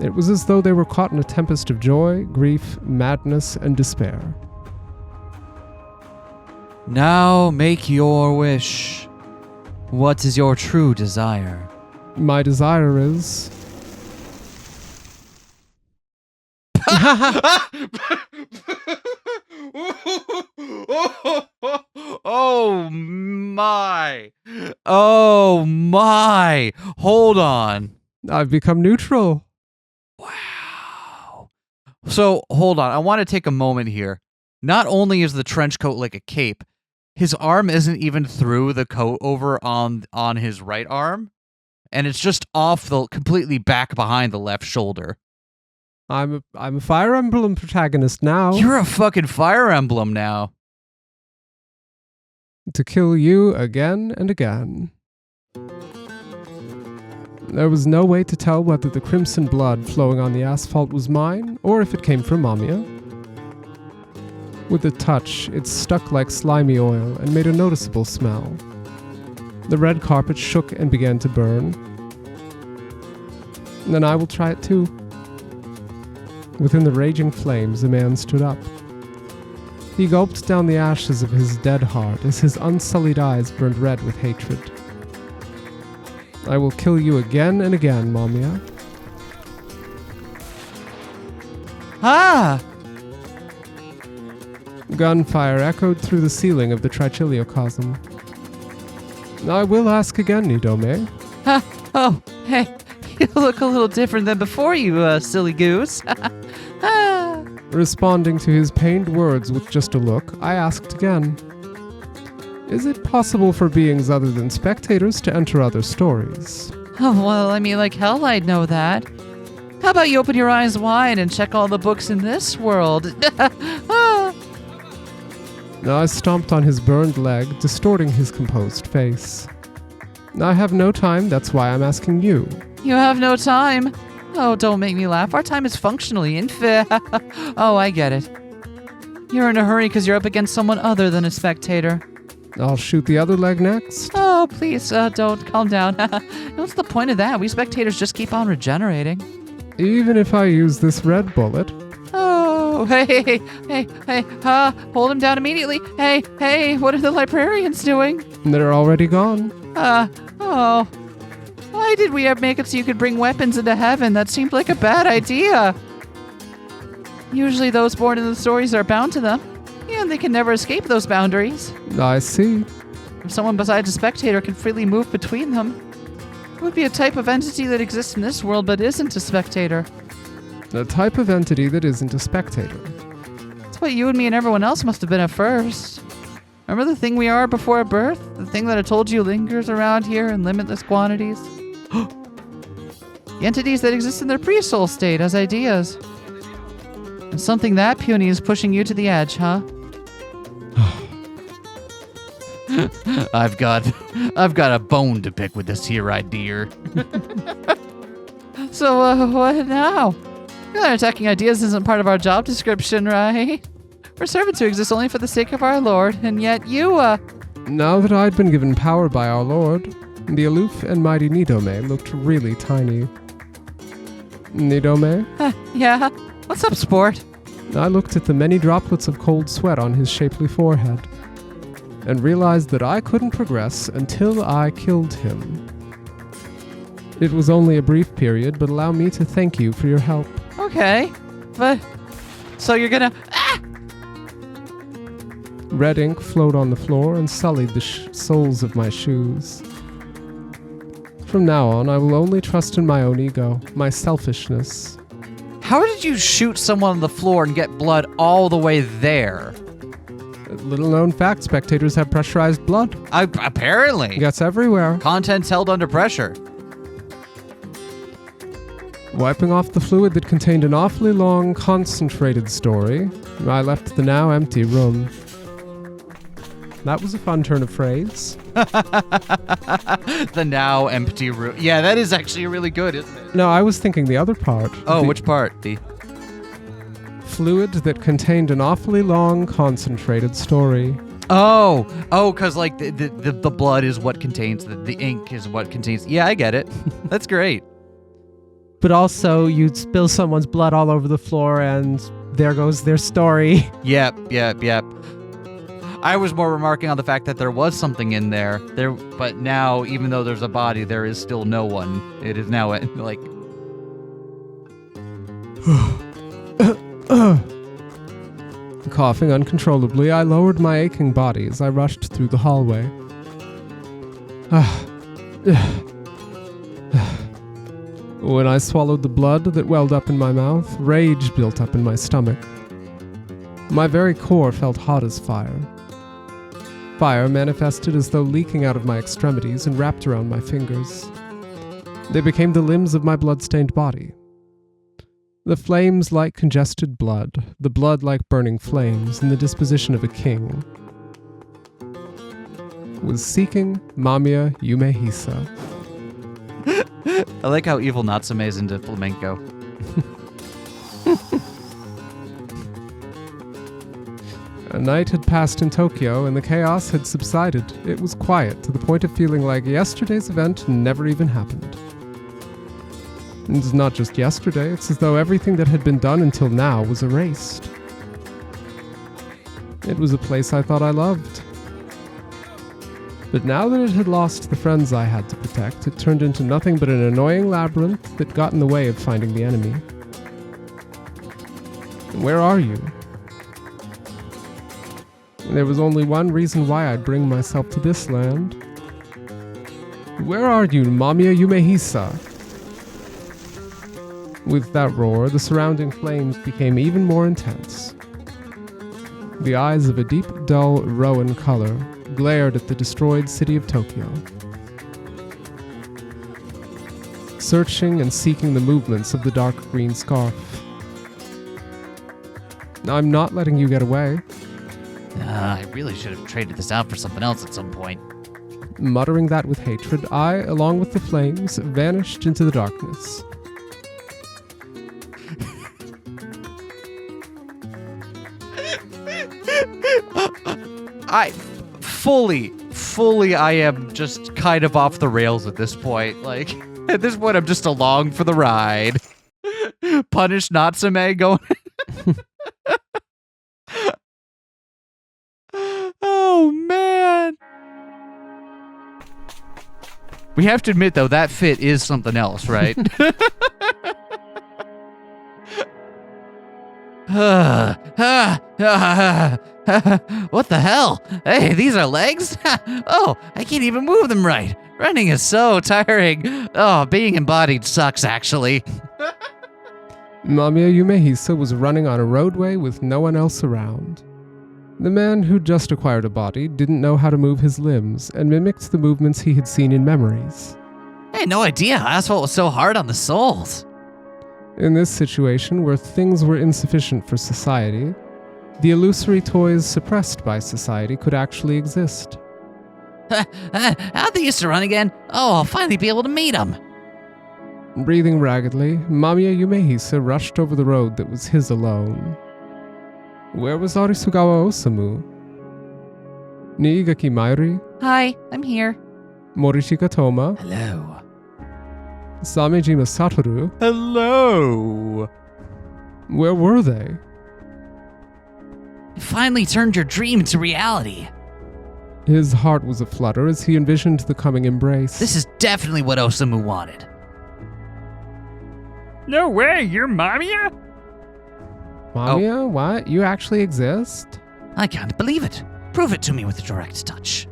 It was as though they were caught in a tempest of joy, grief, madness, and despair. Now make your wish. What is your true desire? My desire is... Oh my. Oh my. Hold on. I've become neutral. Wow. So, hold on. I want to take a moment here. Not only is the trench coat like a cape, his arm isn't even through the coat over on his right arm, and it's just off the completely back behind the left shoulder. I'm a Fire Emblem protagonist now. You're a fucking Fire Emblem now. To kill you again and again. There was no way to tell whether the crimson blood flowing on the asphalt was mine, or if it came from Mamiya. With a touch, it stuck like slimy oil and made a noticeable smell. The red carpet shook and began to burn. Then I will try it too. Within the raging flames, a man stood up. He gulped down the ashes of his dead heart as his unsullied eyes burned red with hatred. I will kill you again and again, Mamiya. Ah! Gunfire echoed through the ceiling of the Trichiliocosm. I will ask again, Nidome. Oh, hey. You look a little different than before, you silly goose. Responding to his pained words with just a look, I asked again. Is it possible for beings other than spectators to enter other stories? Oh, well, I mean, like hell I'd know that. How about you open your eyes wide and check all the books in this world? I stomped on his burned leg, distorting his composed face. I have no time, that's why I'm asking you. You have no time. Oh, don't make me laugh. Our time is functionally infinite. Oh, I get it. You're in a hurry because you're up against someone other than a spectator. I'll shoot the other leg next. Oh, please, don't. Calm down. What's the point of that? We spectators just keep on regenerating. Even if I use this red bullet. Oh, hey, hold him down immediately. Hey, what are the librarians doing? They're already gone. Oh. Why did we ever make it so you could bring weapons into heaven? That seemed like a bad idea. Usually those born in the stories are bound to them, and they can never escape those boundaries. I see. If someone besides a spectator can freely move between them, it would be a type of entity that exists in this world but isn't a spectator. A type of entity that isn't a spectator. That's what you and me and everyone else must have been at first. Remember the thing we are before birth? The thing that I told you lingers around here in limitless quantities? The entities that exist in their pre-soul state as ideas. And something that puny is pushing you to the edge, huh? I've got a bone to pick with this here idea. So, what now? Attacking ideas isn't part of our job description, right? We're servants who exist only for the sake of our Lord, and yet you, Now that I'd been given power by our Lord, the aloof and mighty Nidome looked really tiny. Nidome? Yeah? What's up, sport? I looked at the many droplets of cold sweat on his shapely forehead, and realized that I couldn't progress until I killed him. It was only a brief period, but allow me to thank you for your help. Okay, but... So you're gonna... Red ink flowed on the floor and sullied the soles of my shoes. From now on, I will only trust in my own ego, my selfishness. How did you shoot someone on the floor and get blood all the way there? Little known fact, spectators have pressurized blood. Apparently. It gets everywhere. Content's held under pressure. Wiping off the fluid that contained an awfully long, concentrated story, I left the now empty room. That was a fun turn of phrase. The now empty room. Yeah, that is actually really good, isn't it? No, I was thinking the other part. Oh, which part? The fluid that contained an awfully long, concentrated story. Oh, because like the blood is what contains, the ink is what contains. Yeah, I get it. That's great. But also, you'd spill someone's blood all over the floor, and there goes their story. Yep. I was more remarking on the fact that there was something in there, but now, even though there's a body, there is still no one. It is now like... Coughing uncontrollably, I lowered my aching body as I rushed through the hallway. When I swallowed the blood that welled up in my mouth, rage built up in my stomach. My very core felt hot as fire. Fire manifested as though leaking out of my extremities and wrapped around my fingers. They became the limbs of my blood-stained body. The flames like congested blood, the blood like burning flames, in the disposition of a king, was seeking Mamiya Yumehisa. I like how evil Natsume is into flamenco. A night had passed in Tokyo and the chaos had subsided. It was quiet to the point of feeling like yesterday's event never even happened. And it's not just yesterday, it's as though everything that had been done until now was erased. It was a place I thought I loved. But now that it had lost the friends I had to protect, it turned into nothing but an annoying labyrinth that got in the way of finding the enemy. Where are you? There was only one reason why I'd bring myself to this land. Where are you, Mamiya Yumehisa? With that roar, the surrounding flames became even more intense. The eyes of a deep, dull rowan color glared at the destroyed city of Tokyo, searching and seeking the movements of the dark green scarf. I'm not letting you get away. I really should have traded this out for something else at some point. Muttering that with hatred, I, along with the flames, vanished into the darkness. Fully, I am just kind of off the rails at this point. Like, at this point, I'm just along for the ride. Punish Natsume going. Oh, man. We have to admit, though, that fit is something else, right? What the hell? Hey, these are legs? Oh, I can't even move them right. Running is so tiring. Oh, being embodied sucks, actually. Mamiya Yumehisa was running on a roadway with no one else around. The man who'd just acquired a body didn't know how to move his limbs and mimicked the movements he had seen in memories. I had no idea asphalt was so hard on the soles. In this situation, where things were insufficient for society, the illusory toys suppressed by society could actually exist. How'd they used to run again? Oh, I'll finally be able to meet them. Breathing raggedly, Mamiya Yumehisa rushed over the road that was his alone. Where was Arisugawa Osamu? Niigaki Mairi? Hi, I'm here. Morishika Toma? Hello. Samejima Satoru? Hello. Where were they? You finally turned your dream into reality. His heart was aflutter as he envisioned the coming embrace. This is definitely what Osamu wanted. No way, you're Mamiya? Mamiya, what? You actually exist? I can't believe it. Prove it to me with a direct touch.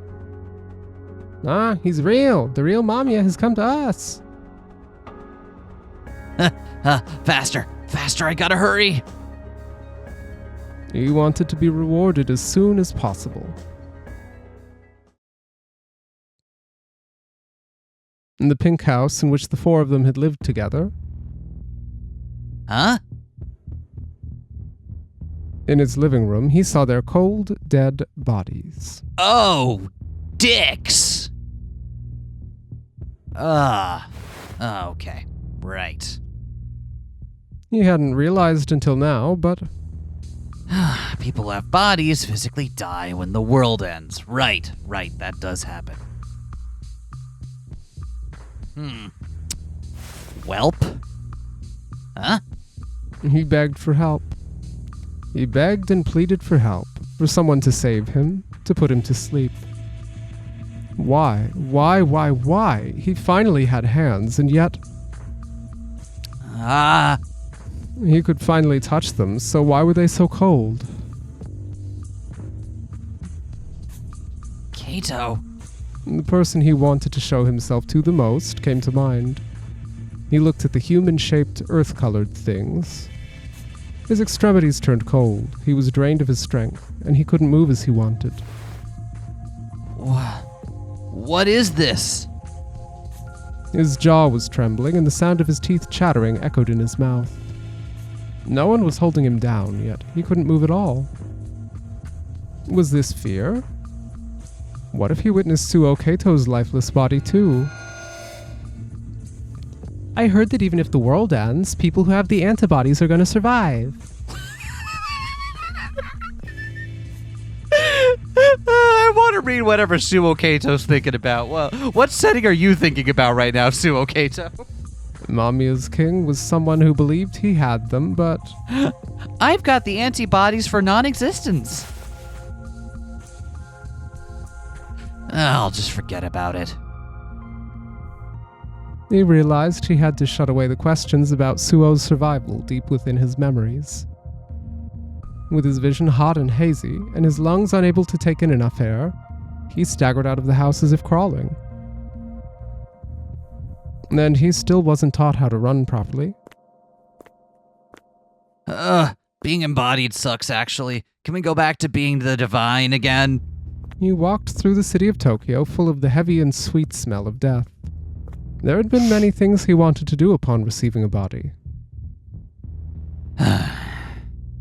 Ah, he's real. The real Mamiya has come to us. Faster, I gotta hurry. He wanted to be rewarded as soon as possible. In the pink house in which the four of them had lived together. Huh? In his living room, he saw their cold, dead bodies. Oh, dicks. Okay, right. He hadn't realized until now, but People who have bodies physically die when the world ends. Right, that does happen. Welp? Huh? he begged for help. He begged and pleaded for help, for someone to save him, to put him to sleep. Why? He finally had hands, and yet he could finally touch them, so why were they so cold? Keito, The person he wanted to show himself to the most came to mind. He looked at the human-shaped, earth-colored things. His extremities turned cold, he was drained of his strength, and he couldn't move as he wanted. What is this? His jaw was trembling, and the sound of his teeth chattering echoed in his mouth. No one was holding him down, yet he couldn't move at all. Was this fear? What if he witnessed Suou Keito's lifeless body too? I heard that even if the world ends, people who have the antibodies are going to survive. I want to read whatever Suou Keito's thinking about. Well, what setting are you thinking about right now, Suou Keito? Mamiya's king was someone who believed he had them, but I've got the antibodies for non-existence. I'll just forget about it. he realized he had to shut away the questions about Suou's survival deep within his memories. With his vision hot and hazy, and his lungs unable to take in enough air, he staggered out of the house as if crawling. And he still wasn't taught how to run properly. Being embodied sucks, actually. Can we go back to being the divine again? He walked through the city of Tokyo full of the heavy and sweet smell of death. There had been many things he wanted to do upon receiving a body.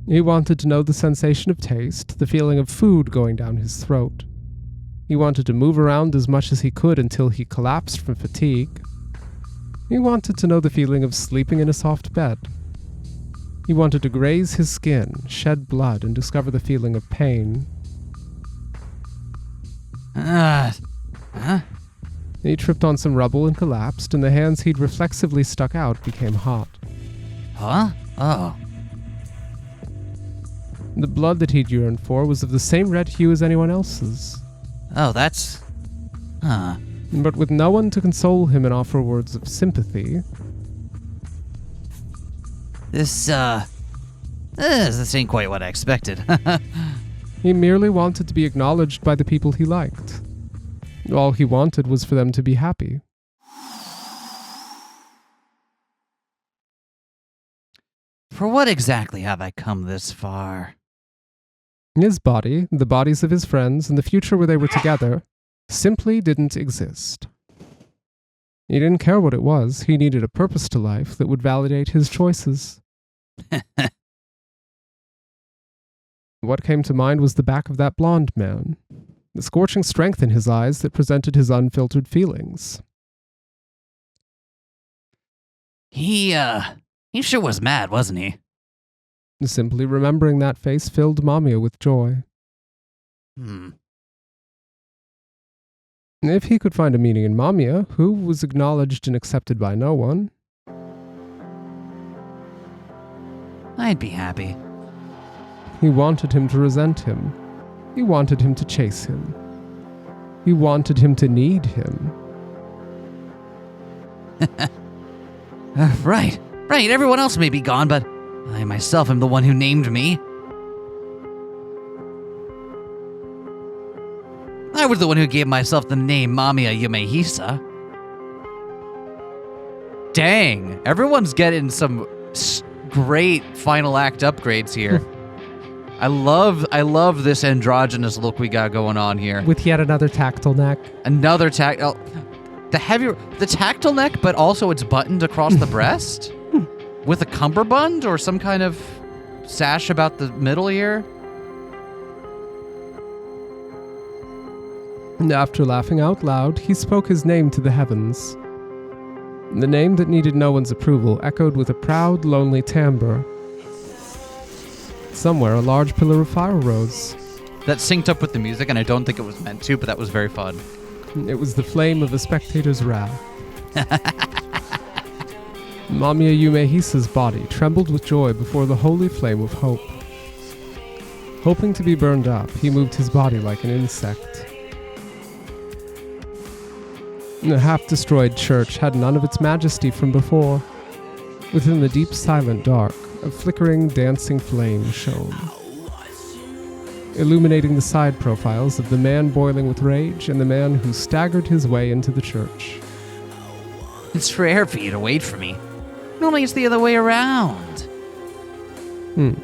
He wanted to know the sensation of taste, the feeling of food going down his throat. He wanted to move around as much as he could until he collapsed from fatigue. He wanted to know the feeling of sleeping in a soft bed. He wanted to graze his skin, shed blood, and discover the feeling of pain. He tripped on some rubble and collapsed, and the hands he'd reflexively stuck out became hot. Huh? Oh. The blood that he'd yearned for was of the same red hue as anyone else's. Oh, that's... Huh. But with no one to console him and offer words of sympathy... This ain't quite what I expected. He merely wanted to be acknowledged by the people he liked. All he wanted was for them to be happy. For what exactly have I come this far? His body, the bodies of his friends, and the future where they were together simply didn't exist. He didn't care what it was. He needed a purpose to life that would validate his choices. What came to mind was the back of that blonde man, the scorching strength in his eyes that presented his unfiltered feelings. He sure was mad, wasn't he? Simply remembering that face filled Mamiya with joy. If he could find a meaning in Mamiya, who was acknowledged and accepted by no one, I'd be happy. he wanted him to resent him. He wanted him to chase him. He wanted him to need him. Right. Everyone else may be gone, but I myself am the one who named me. I was the one who gave myself the name Mamiya Yumehisa. Dang, everyone's getting some great final act upgrades here. I love this androgynous look we got going on here. With yet another tactile neck. Another tactile... The tactile neck, but also it's buttoned across the breast? With a cummerbund or some kind of sash about the middle here? And after laughing out loud, he spoke his name to the heavens. The name that needed no one's approval echoed with a proud, lonely timbre. Somewhere, a large pillar of fire rose. That synced up with the music, and I don't think it was meant to, but that was very fun. It was the flame of a spectator's wrath. Mamiya Yumehisa's body trembled with joy before the holy flame of hope. Hoping to be burned up, he moved his body like an insect. The half-destroyed church had none of its majesty from before. Within the deep silent dark, a flickering, dancing flame shone. illuminating the side profiles of the man boiling with rage and the man who staggered his way into the church. It's rare for you to wait for me. Normally it's the other way around. Did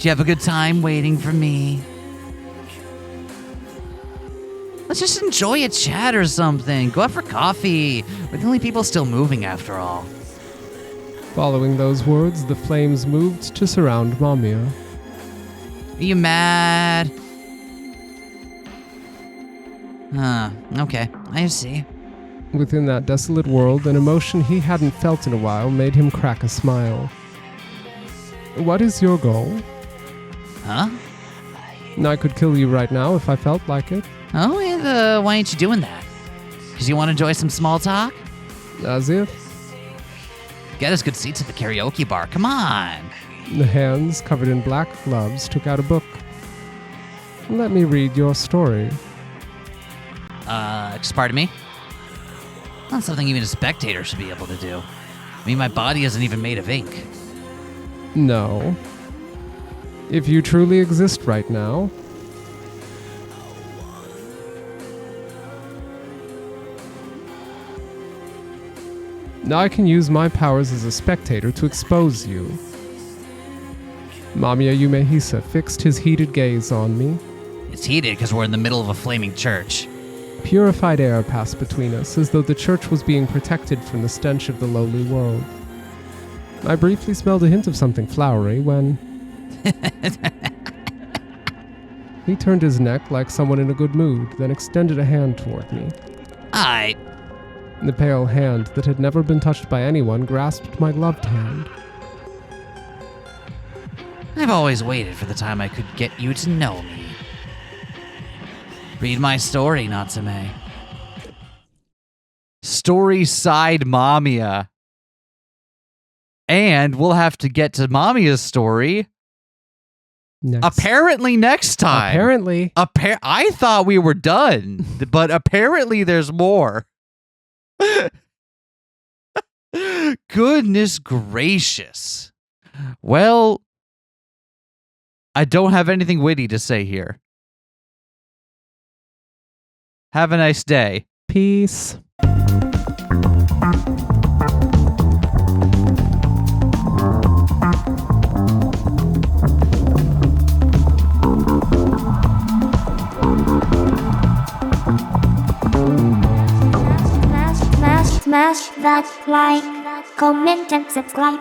you have a good time waiting for me? Let's just enjoy a chat or something. Go out for coffee. We're the only people still moving after all. Following those words, the flames moved to surround MAMIYA. Are you mad? Okay, I see. Within that desolate world, an emotion he hadn't felt in a while made him crack a smile. What is your goal? Huh? I could kill you right now if I felt like it. Oh, and why ain't you doing that? Because you want to enjoy some small talk? As if. Get us good seats at the karaoke bar. Come on. The hands, covered in black gloves, took out a book. Let me read your story. Pardon me? Not something even a spectator should be able to do. I mean, my body isn't even made of ink. No. If you truly exist right now, I can use my powers as a spectator to expose you. Mamiya Yumehisa fixed his heated gaze on me. It's heated because we're in the middle of a flaming church. Purified air passed between us, as though the church was being protected from the stench of the lowly world. I briefly smelled a hint of something flowery when... He turned his neck like someone in a good mood, then extended a hand toward me. The pale hand that had never been touched by anyone grasped my gloved hand. I've always waited for the time I could get you to know me. Read my story, Natsume. Story side MAMIYA. And we'll have to get to MAMIYA's story apparently next time. Apparently. I thought we were done, but apparently there's more. Goodness gracious. Well, I don't have anything witty to say here. Have a nice day. Peace. Smash that like, comment and subscribe.